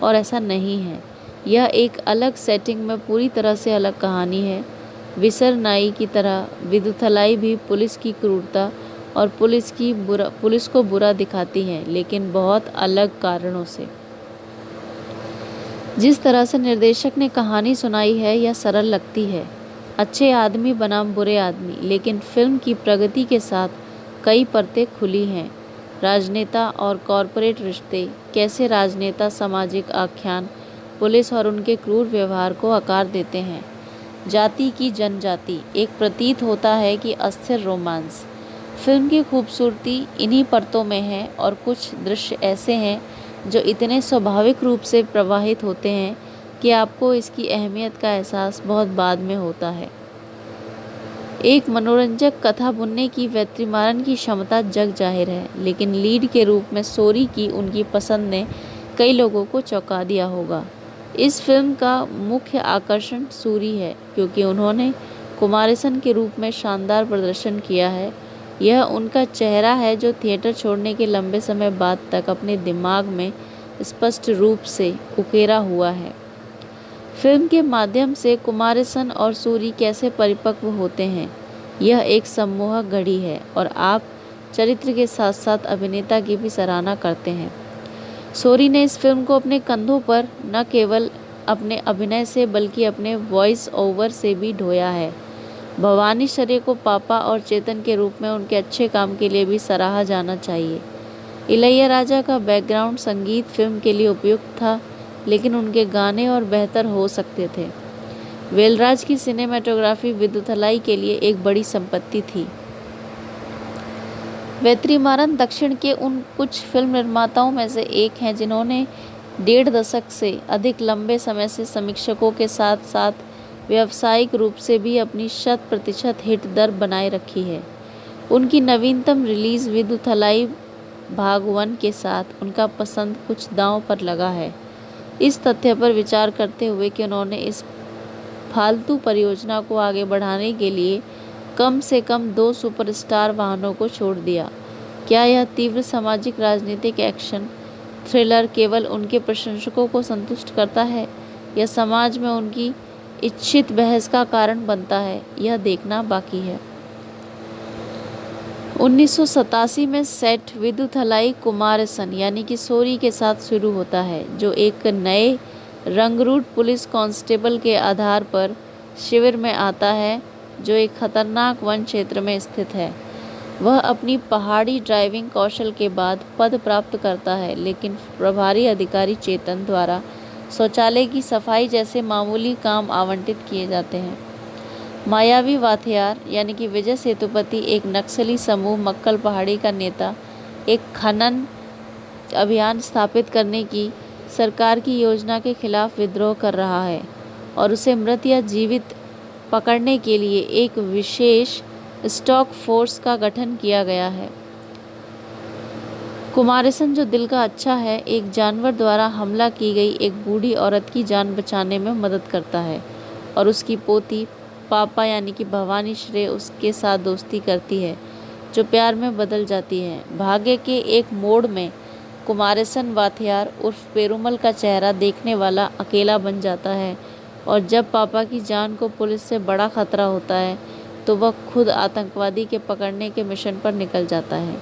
और ऐसा नहीं है। यह एक अलग सेटिंग में पूरी तरह से अलग कहानी है। विसरनाई की तरह विदुथलाई भी पुलिस की क्रूरता और पुलिस को बुरा दिखाती है, लेकिन बहुत अलग कारणों से। जिस तरह से निर्देशक ने कहानी सुनाई है यह सरल लगती है, अच्छे आदमी बनाम बुरे आदमी, लेकिन फिल्म की प्रगति के साथ कई परतें खुली हैं। राजनेता और कॉरपोरेट रिश्ते, कैसे राजनेता सामाजिक आख्यान पुलिस और उनके क्रूर व्यवहार को आकार देते हैं। जाति की जनजाति, एक प्रतीत होता है कि अस्थिर रोमांस। फिल्म की खूबसूरती इन्हीं परतों में है और कुछ दृश्य ऐसे हैं जो इतने स्वाभाविक रूप से प्रवाहित होते हैं कि आपको इसकी अहमियत का एहसास बहुत बाद में होता है। एक मनोरंजक कथा बुनने की वेत्रीमारन की क्षमता जग जाहिर है, लेकिन लीड के रूप में सोरी की उनकी पसंद ने कई लोगों को चौंका दिया होगा। इस फिल्म का मुख्य आकर्षण सूरी है, क्योंकि उन्होंने कुमारसम के रूप में शानदार प्रदर्शन किया है। यह उनका चेहरा है जो थिएटर छोड़ने के लंबे समय बाद तक अपने दिमाग में स्पष्ट रूप से उकेरा हुआ है। फिल्म के माध्यम से कुमारसम और सूरी कैसे परिपक्व होते हैं, यह एक सम्मोहक घड़ी है और आप चरित्र के साथ साथ अभिनेता की भी सराहना करते हैं। सूरी ने इस फिल्म को अपने कंधों पर न केवल अपने अभिनय से बल्कि अपने वॉइस ओवर से भी ढोया है। भवानी श्रे को पापा और चेतन के रूप में उनके अच्छे काम के लिए भी सराहा जाना चाहिए। इलैयाराजा का बैकग्राउंड संगीत फिल्म के लिए उपयुक्त था, लेकिन उनके गाने और बेहतर हो सकते थे। वेलराज की सिनेमेटोग्राफी विदुथलाई के लिए एक बड़ी संपत्ति थी। वेत्रीमारन दक्षिण के उन कुछ फिल्म निर्माताओं में से एक हैं जिन्होंने 1.5 दशक से अधिक लंबे समय से समीक्षकों के साथ साथ व्यावसायिक रूप से भी अपनी 100% हिट दर बनाए रखी है। उनकी नवीनतम रिलीज विदुथलाई भाग 1 के साथ उनका पसंद कुछ दांव पर लगा है, इस तथ्य पर विचार करते हुए कि उन्होंने इस फालतू परियोजना को आगे बढ़ाने के लिए कम से कम 2 सुपरस्टार वाहनों को छोड़ दिया। क्या यह तीव्र सामाजिक राजनीतिक एक्शन थ्रिलर केवल उनके प्रशंसकों को संतुष्ट करता है या समाज में उनकी इच्छित बहस का कारण बनता है, यह देखना बाकी है। 1987 में सेट विदुथलाई कुमारसम यानी कि सूरी के साथ शुरू होता है, जो एक नए रंगरूट पुलिस कांस्टेबल के आधार पर शिविर में आता है जो एक खतरनाक वन क्षेत्र में स्थित है। वह अपनी पहाड़ी ड्राइविंग कौशल के बाद पद प्राप्त करता है, लेकिन प्रभारी अधिकारी चेतन द्वारा शौचालय की सफाई जैसे मामूली काम आवंटित किए जाते हैं। मायावी वाथियार यानी कि विजय सेतुपति एक नक्सली समूह मक्कल पहाड़ी का नेता एक खनन अभियान स्थापित करने की सरकार की योजना के खिलाफ विद्रोह कर रहा है और उसे मृत या जीवित पकड़ने के लिए एक विशेष स्टॉक फोर्स का गठन किया गया है। कुमारसम जो दिल का अच्छा है, एक जानवर द्वारा हमला की गई एक बूढ़ी औरत की जान बचाने में मदद करता है और उसकी पोती पापा यानी कि भवानी श्रे उसके साथ दोस्ती करती है जो प्यार में बदल जाती है। भाग्य के एक मोड़ में कुमारसम वाथियार उर्फ पेरुमल का चेहरा देखने वाला अकेला बन जाता है और जब पापा की जान को पुलिस से बड़ा खतरा होता है तो वह खुद आतंकवादी के पकड़ने के मिशन पर निकल जाता है।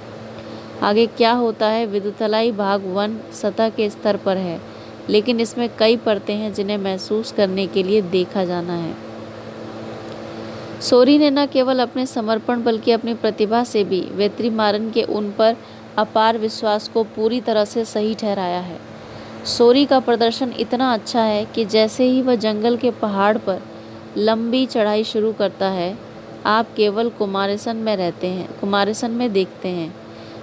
आगे क्या होता है विदुथलाई भाग 1 सतह के स्तर पर है, लेकिन इसमें कई परतें हैं जिन्हें महसूस करने के लिए देखा जाना है। सूरी ने न केवल अपने समर्पण बल्कि अपनी प्रतिभा से भी वेत्रीमारन के उन पर अपार विश्वास को पूरी तरह से सही ठहराया है। सूरी का प्रदर्शन इतना अच्छा है कि जैसे ही वह जंगल के पहाड़ पर लंबी चढ़ाई शुरू करता है, आप केवल कुमारसम में देखते हैं।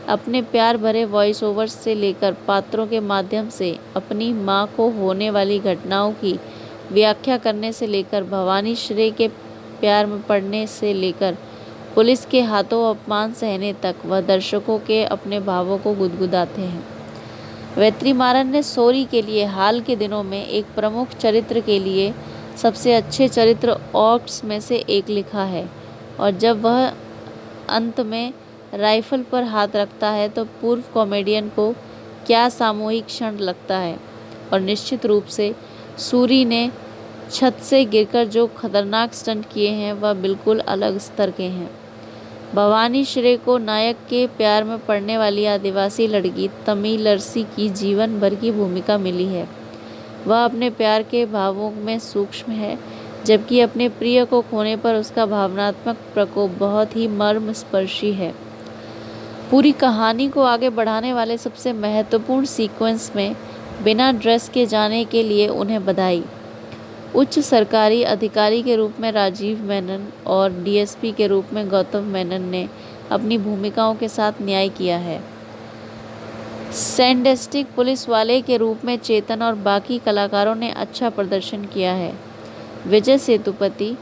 अपने प्यार भरे वॉइस ओवर्स से लेकर पात्रों के माध्यम से अपनी माँ को होने वाली घटनाओं की व्याख्या करने से लेकर भवानी श्रे के प्यार में पड़ने से लेकर पुलिस के हाथों अपमान सहने तक, वह दर्शकों के अपने भावों को गुदगुदाते हैं। वेत्रीमारन ने सूरी के लिए हाल के दिनों में एक प्रमुख चरित्र के लिए सबसे अच्छे चरित्र ऑर्क्स में से एक लिखा है और जब वह अंत में राइफल पर हाथ रखता है तो पूर्व कॉमेडियन को क्या सामूहिक क्षण लगता है। और निश्चित रूप से सूरी ने छत से गिरकर जो खतरनाक स्टंट किए हैं वह बिल्कुल अलग स्तर के हैं। भवानी श्रे को नायक के प्यार में पड़ने वाली आदिवासी लड़की तमिलरसी की जीवन भर की भूमिका मिली है। वह अपने प्यार के भावों में सूक्ष्म है, जबकि अपने प्रिय को खोने पर उसका भावनात्मक प्रकोप बहुत ही मर्मस्पर्शी है। पूरी कहानी को आगे बढ़ाने वाले सबसे महत्वपूर्ण सीक्वेंस में बिना ड्रेस के जाने के लिए उन्हें बधाई। उच्च सरकारी अधिकारी के रूप में राजीव मेनन और डीएसपी के रूप में गौतम मेनन ने अपनी भूमिकाओं के साथ न्याय किया है। सैंडेस्टिक पुलिस वाले के रूप में चेतन और बाकी कलाकारों ने अच्छा प्रदर्शन किया है। विजय सेतुपति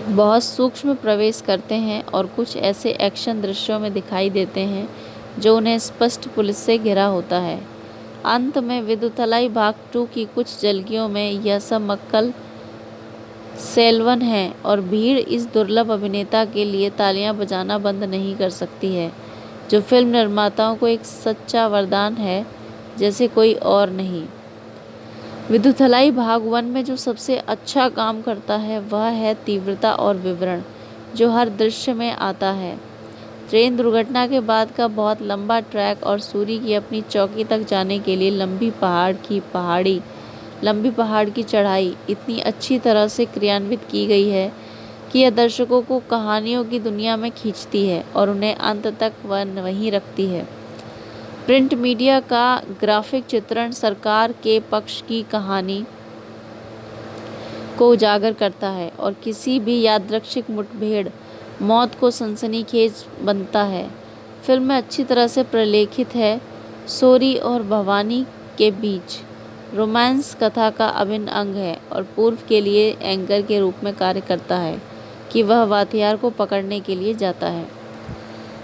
बहुत सूक्ष्म प्रवेश करते हैं और कुछ ऐसे एक्शन दृश्यों में दिखाई देते हैं जो उन्हें स्पष्ट पुलिस से घिरा होता है। अंत में विदुथलाई भाग 2 की कुछ झलकियों में यह सब मक्कल सेल्वन है और भीड़ इस दुर्लभ अभिनेता के लिए तालियां बजाना बंद नहीं कर सकती है, जो फिल्म निर्माताओं को एक सच्चा वरदान है जैसे कोई और नहीं। विदुथलाई भाग 1 में जो सबसे अच्छा काम करता है वह है तीव्रता और विवरण जो हर दृश्य में आता है। ट्रेन दुर्घटना के बाद का बहुत लंबा ट्रैक और सूरी की अपनी चौकी तक जाने के लिए लंबी पहाड़ की चढ़ाई इतनी अच्छी तरह से क्रियान्वित की गई है कि यह दर्शकों को कहानियों की दुनिया में खींचती है और उन्हें अंत तक वहीं रखती है। प्रिंट मीडिया का ग्राफिक चित्रण सरकार के पक्ष की कहानी को उजागर करता है और किसी भी यादृच्छिक मुठभेड़ मौत को सनसनीखेज बनता है। फिल्म में अच्छी तरह से प्रलेखित है सोरी और भवानी के बीच रोमांस कथा का अभिन्न अंग है और पूर्व के लिए एंकर के रूप में कार्य करता है कि वह वाथियार को पकड़ने के लिए जाता है।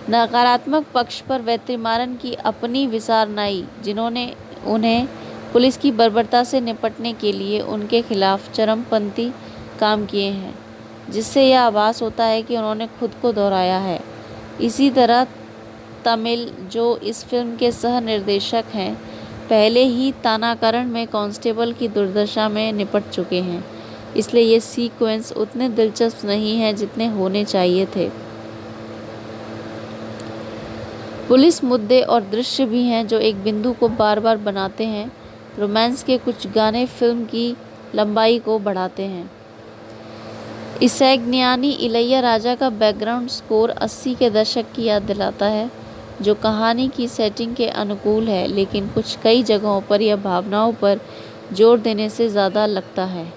नकारात्मक पक्ष पर वेत्रिमारन की अपनी विसार नाई जिन्होंने उन्हें पुलिस की बर्बरता से निपटने के लिए उनके खिलाफ चरमपंथी काम किए हैं, जिससे यह आभास होता है कि उन्होंने खुद को दोहराया है। इसी तरह तमिल जो इस फिल्म के सह निर्देशक हैं पहले ही तानाकरण में कांस्टेबल की दुर्दशा में निपट चुके हैं, इसलिए ये सीक्वेंस उतने दिलचस्प नहीं हैं जितने होने चाहिए थे। पुलिस मुद्दे और दृश्य भी हैं जो एक बिंदु को बार बार बनाते हैं। रोमांस के कुछ गाने फिल्म की लंबाई को बढ़ाते हैं। इसैग्नियानी इलैया राजा का बैकग्राउंड स्कोर 80 के दशक की याद दिलाता है, जो कहानी की सेटिंग के अनुकूल है, लेकिन कई जगहों पर यह भावनाओं पर जोर देने से ज़्यादा लगता है।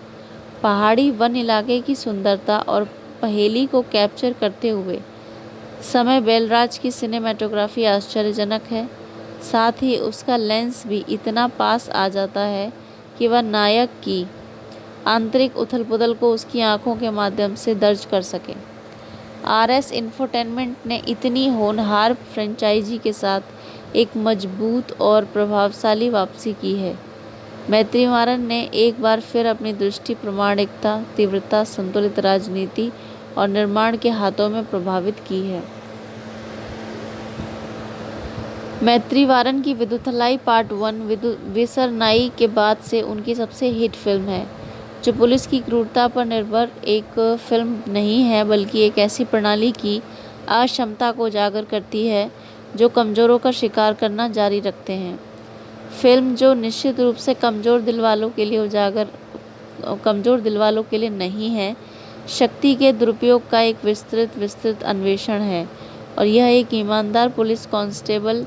पहाड़ी वन इलाके की सुंदरता और पहेली को कैप्चर करते हुए समय बेलराज की सिनेमेटोग्राफी आश्चर्यजनक है। साथ ही उसका लेंस भी इतना पास आ जाता है कि वह नायक की आंतरिक उथल-पुथल को उसकी आंखों के माध्यम से दर्ज कर सके। RS इंफोटेनमेंट ने इतनी होनहार फ्रेंचाइजी के साथ एक मजबूत और प्रभावशाली वापसी की है। मैत्रीमारन ने एक बार फिर अपनी दृष्टि प्रामाणिकता, तीव्रता, संतुलित राजनीति और निर्माण के हाथों में प्रभावित की है। मैत्रीवारन की विदुथलाई पार्ट 1 विसरनाई के बाद से उनकी सबसे हिट फिल्म है, जो पुलिस की क्रूरता पर निर्भर एक फिल्म नहीं है बल्कि एक ऐसी प्रणाली की अक्षमता को उजागर करती है जो कमज़ोरों का शिकार करना जारी रखते हैं। फिल्म जो निश्चित रूप से कमज़ोर दिल वालों के लिए नहीं है, शक्ति के दुरुपयोग का एक विस्तृत अन्वेषण है और यह एक ईमानदार पुलिस कांस्टेबल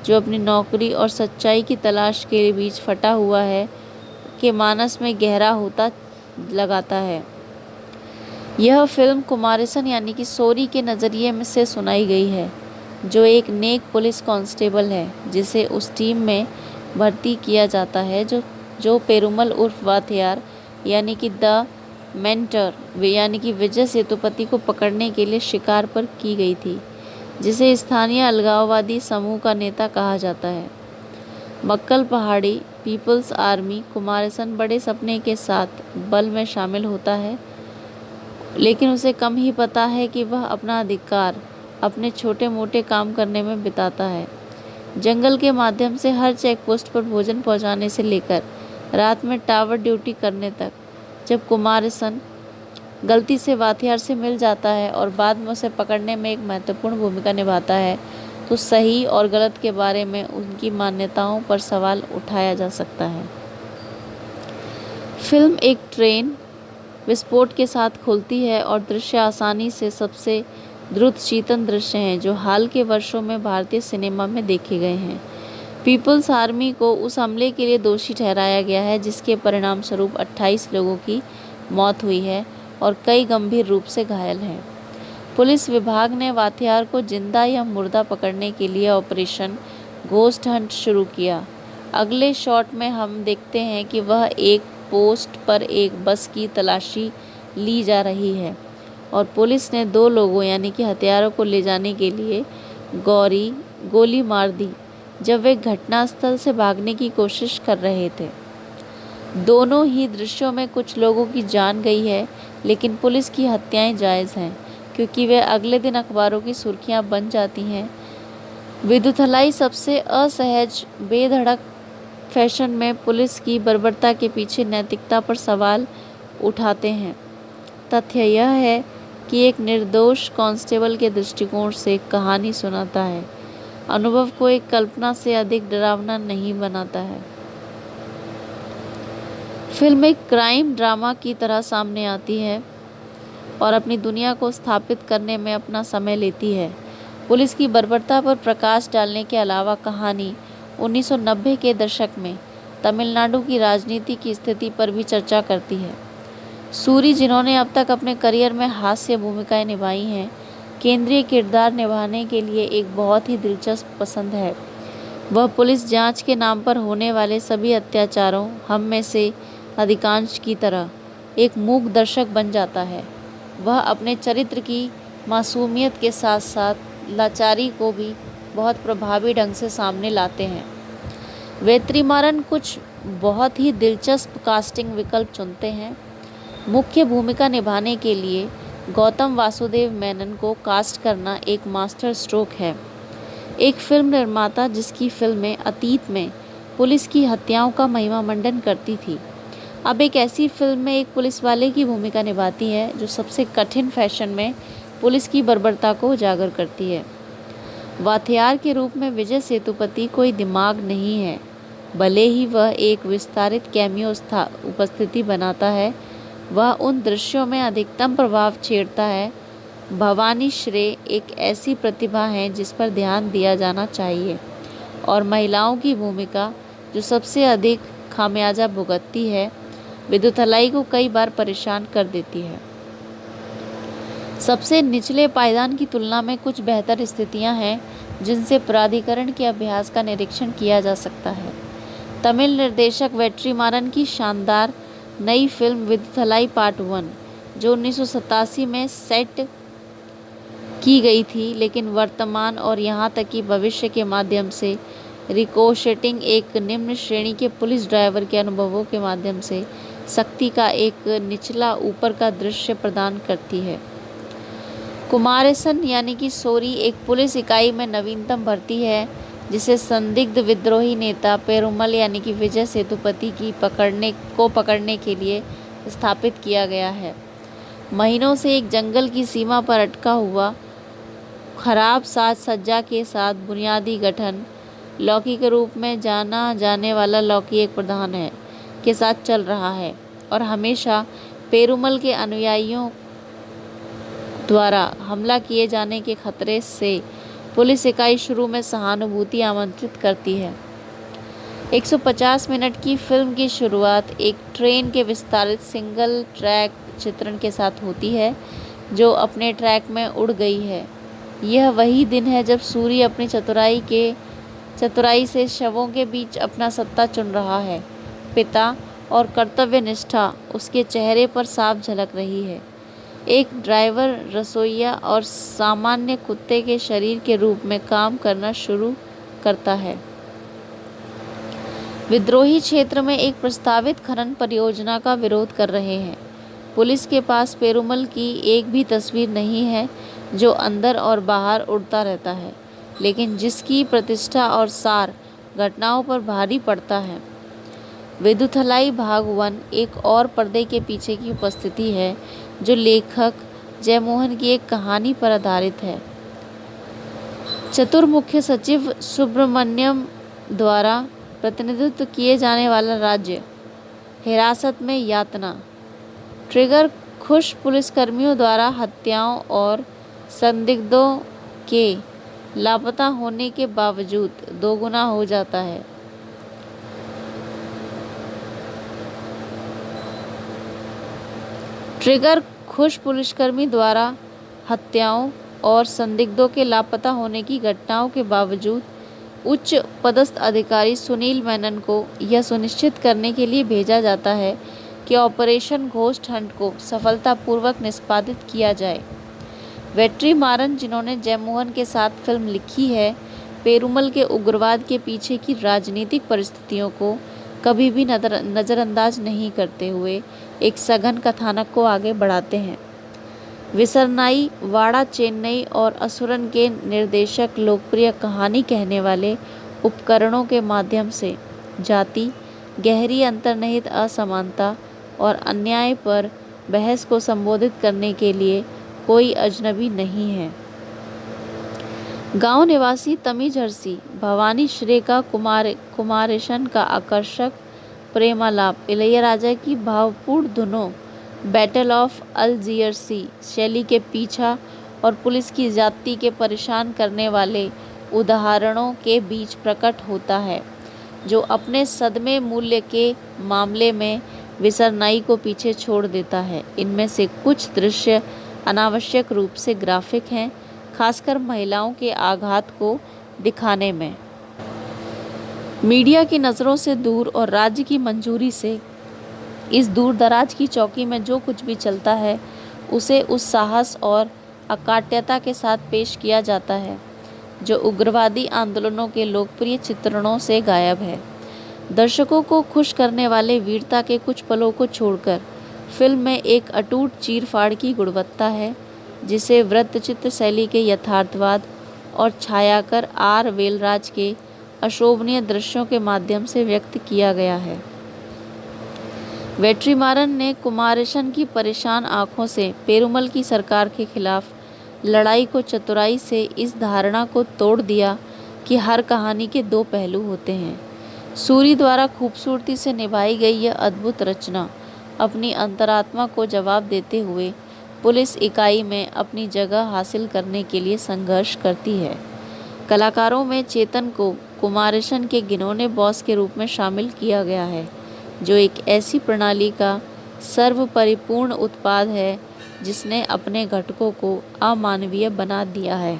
जो अपनी नौकरी और सच्चाई की तलाश के बीच फटा हुआ है के मानस में गहरा होता लगाता है। यह फिल्म कुमारसन यानी कि सोरी के नज़रिए में से सुनाई गई है, जो एक नेक पुलिस कांस्टेबल है जिसे उस टीम में भर्ती किया जाता है जो पेरुमल उर्फ वाथियार यानी कि द मेंटर यानी कि विजय सेतुपति को पकड़ने के लिए शिकार पर की गई थी, जिसे स्थानीय अलगाववादी समूह का नेता कहा जाता है। मक्कल पहाड़ी पीपल्स आर्मी कुमारसन बड़े सपने के साथ बल में शामिल होता है, लेकिन उसे कम ही पता है कि वह अपना अधिकार अपने छोटे मोटे काम करने में बिताता है। जंगल के माध्यम से हर चेक पोस्ट पर भोजन पहुंचाने से लेकर रात में टावर ड्यूटी करने तक, जब कुमारसन गलती से वाथियार से मिल जाता है और बाद में उसे पकड़ने में एक महत्वपूर्ण भूमिका निभाता है, तो सही और गलत के बारे में उनकी मान्यताओं पर सवाल उठाया जा सकता है। फिल्म एक ट्रेन विस्फोट के साथ खुलती है और दृश्य आसानी से सबसे द्रुत शीतन दृश्य हैं जो हाल के वर्षों में भारतीय सिनेमा में देखे गए हैं। पीपल्स आर्मी को उस हमले के लिए दोषी ठहराया गया है जिसके परिणाम स्वरूप 28 लोगों की मौत हुई है और कई गंभीर रूप से घायल हैं। पुलिस विभाग ने वाथियार को जिंदा या मुर्दा पकड़ने के लिए ऑपरेशन घोस्ट हंट शुरू किया। अगले शॉट में हम देखते हैं कि वह एक पोस्ट पर एक बस की तलाशी ली जा रही है और पुलिस ने 2 लोगों यानी कि हथियारों को ले जाने के लिए गोली मार दी, जब वे घटनास्थल से भागने की कोशिश कर रहे थे। दोनों ही दृश्यों में कुछ लोगों की जान गई है, लेकिन पुलिस की हत्याएं जायज़ हैं क्योंकि वे अगले दिन अखबारों की सुर्खियां बन जाती हैं। विदुथलाई सबसे असहज बेधड़क फैशन में पुलिस की बर्बरता के पीछे नैतिकता पर सवाल उठाते हैं। तथ्य यह है कि एक निर्दोष कांस्टेबल के दृष्टिकोण से कहानी सुनाता है, अनुभव को एक कल्पना से अधिक डरावना नहीं बनाता है। फिल्म एक क्राइम ड्रामा की तरह सामने आती है और अपनी दुनिया को स्थापित करने में अपना समय लेती है। पुलिस की बर्बरता पर प्रकाश डालने के अलावा कहानी 1990 के दशक में तमिलनाडु की राजनीति की स्थिति पर भी चर्चा करती है। सूरी, जिन्होंने अब तक अपने करियर में हास्य भूमिकाएं निभाई हैं, केंद्रीय किरदार निभाने के लिए एक बहुत ही दिलचस्प पसंद है। वह पुलिस जांच के नाम पर होने वाले सभी अत्याचारों, हम में से अधिकांश की तरह, एक मूक दर्शक बन जाता है। वह अपने चरित्र की मासूमियत के साथ साथ लाचारी को भी बहुत प्रभावी ढंग से सामने लाते हैं। वेत्रिमारन कुछ बहुत ही दिलचस्प कास्टिंग विकल्प चुनते हैं। मुख्य भूमिका निभाने के लिए गौतम वासुदेव मेनन को कास्ट करना एक मास्टर स्ट्रोक है। एक फिल्म निर्माता जिसकी फिल्में अतीत में पुलिस की हत्याओं का महिमामंडन करती थी, अब एक ऐसी फिल्म में एक पुलिस वाले की भूमिका निभाती है जो सबसे कठिन फैशन में पुलिस की बर्बरता को उजागर करती है। वाथियार के रूप में विजय सेतुपति कोई दिमाग नहीं है, भले ही वह एक विस्तारित कैमियो उपस्थिति बनाता है। वह उन दृश्यों में अधिकतम प्रभाव छेड़ता है। भवानी श्रे एक ऐसी प्रतिभा है जिस पर ध्यान दिया जाना चाहिए, और महिलाओं की भूमिका जो सबसे अधिक खामियाजा भुगतती है, विदुथलाई को कई बार परेशान कर देती है। सबसे निचले पायदान की तुलना में कुछ बेहतर स्थितियां हैं जिनसे प्राधिकरण के अभ्यास का निरीक्षण किया जा सकता है। तमिल निर्देशक वेट्रीमारन की शानदार नई फिल्म विदुथलाई पार्ट 1, जो 1987 में सेट की गई थी, लेकिन वर्तमान और यहाँ तक कि भविष्य के माध्यम से रिकोशेटिंग एक निम्न श्रेणी के पुलिस ड्राइवर के अनुभवों के माध्यम से शक्ति का एक निचला ऊपर का दृश्य प्रदान करती है। कुमारेसन यानी कि सोरी एक पुलिस इकाई में नवीनतम भर्ती है जिसे संदिग्ध विद्रोही नेता पेरुमल यानी कि विजय सेतुपति की पकड़ने के लिए स्थापित किया गया है। महीनों से एक जंगल की सीमा पर अटका हुआ खराब साज सज्जा के साथ बुनियादी गठन, लॉकी के रूप में जाना जाने वाला लॉकी एक प्रधान है, के साथ चल रहा है और हमेशा पेरुमल के अनुयायियों द्वारा हमला किए जाने के खतरे से पुलिस इकाई शुरू में सहानुभूति आमंत्रित करती है। 150 मिनट की फिल्म की शुरुआत एक ट्रेन के विस्तारित सिंगल ट्रैक चित्रण के साथ होती है जो अपने ट्रैक में उड़ गई है। यह वही दिन है जब सूरी अपनी चतुराई से शवों के बीच अपना सत्ता चुन रहा है। पिता और कर्तव्य निष्ठा उसके चेहरे पर साफ झलक रही है। एक ड्राइवर, रसोइया और सामान्य कुत्ते के शरीर के रूप में काम करना शुरू करता है। विद्रोही क्षेत्र में एक प्रस्तावित खनन परियोजना का विरोध कर रहे हैं। पुलिस के पास पेरुमल की एक भी तस्वीर नहीं है जो अंदर और बाहर उड़ता रहता है, लेकिन जिसकी प्रतिष्ठा और सार घटनाओं पर भारी पड़ता है। विदुथलाई भाग 1 एक और पर्दे के पीछे की उपस्थिति है जो लेखक जयमोहन की एक कहानी पर आधारित है। चतुर मुख्य सचिव सुब्रमण्यम द्वारा प्रतिनिधित्व किए जाने वाला राज्य, हिरासत में यातना, ट्रिगर खुश पुलिसकर्मियों द्वारा हत्याओं और संदिग्धों के लापता होने के बावजूद दोगुना हो जाता है। ट्रिगर खुश पुलिसकर्मी द्वारा हत्याओं और संदिग्धों के लापता होने की घटनाओं के बावजूद उच्च पदस्थ अधिकारी सुनील मेनन को यह सुनिश्चित करने के लिए भेजा जाता है कि ऑपरेशन घोस्ट हंट को सफलतापूर्वक निष्पादित किया जाए। वेट्रीमारन, जिन्होंने जयमोहन के साथ फिल्म लिखी है, पेरुमल के उग्रवाद के पीछे की राजनीतिक परिस्थितियों को कभी भी नज़रअंदाज नहीं करते हुए एक सघन कथानक को आगे बढ़ाते हैं। विसरनाई वाड़ा चेन्नई और असुरन के निर्देशक लोकप्रिय कहानी कहने वाले उपकरणों के माध्यम से जाति, गहरी अंतर्निहित असमानता और अन्याय पर बहस को संबोधित करने के लिए कोई अजनबी नहीं है। गांव निवासी तमीझरसी भवानी श्रेका कुमारेशन का आकर्षक प्रेमालाप इलैयाराजा की भावपूर्ण धुनों बैटल ऑफ अल्जीयर्सी शैली के पीछा और पुलिस की ज्यादती के परेशान करने वाले उदाहरणों के बीच प्रकट होता है, जो अपने सदमे मूल्य के मामले में विसरनाई को पीछे छोड़ देता है। इनमें से कुछ दृश्य अनावश्यक रूप से ग्राफिक हैं, खासकर महिलाओं के आघात को दिखाने में। मीडिया की नज़रों से दूर और राज्य की मंजूरी से इस दूर दराज की चौकी में जो कुछ भी चलता है उसे उस साहस और अकाट्यता के साथ पेश किया जाता है जो उग्रवादी आंदोलनों के लोकप्रिय चित्रणों से गायब है। दर्शकों को खुश करने वाले वीरता के कुछ पलों को छोड़कर फिल्म में एक अटूट चीरफाड़ की गुणवत्ता है, जिसे वृत्तचित्र शैली के यथार्थवाद और छायाकर आर वेलराज के अशोभनीय दृश्यों के माध्यम से व्यक्त किया गया है। वेट्रीमारन ने कुमारेशन की परेशान आंखों से पेरुमल की सरकार के खिलाफ लड़ाई को चतुराई से इस धारणा को तोड़ दिया कि हर कहानी के दो पहलू होते हैं। सूरी द्वारा खूबसूरती से निभाई गई यह अद्भुत रचना अपनी अंतरात्मा को जवाब देते हुए पुलिस इकाई में अपनी जगह हासिल करने के लिए संघर्ष करती है। कलाकारों में चेतन को कुमारेशन के घिनौने बॉस के रूप में शामिल किया गया है, जो एक ऐसी प्रणाली का सर्वपरिपूर्ण उत्पाद है जिसने अपने घटकों को अमानवीय बना दिया है।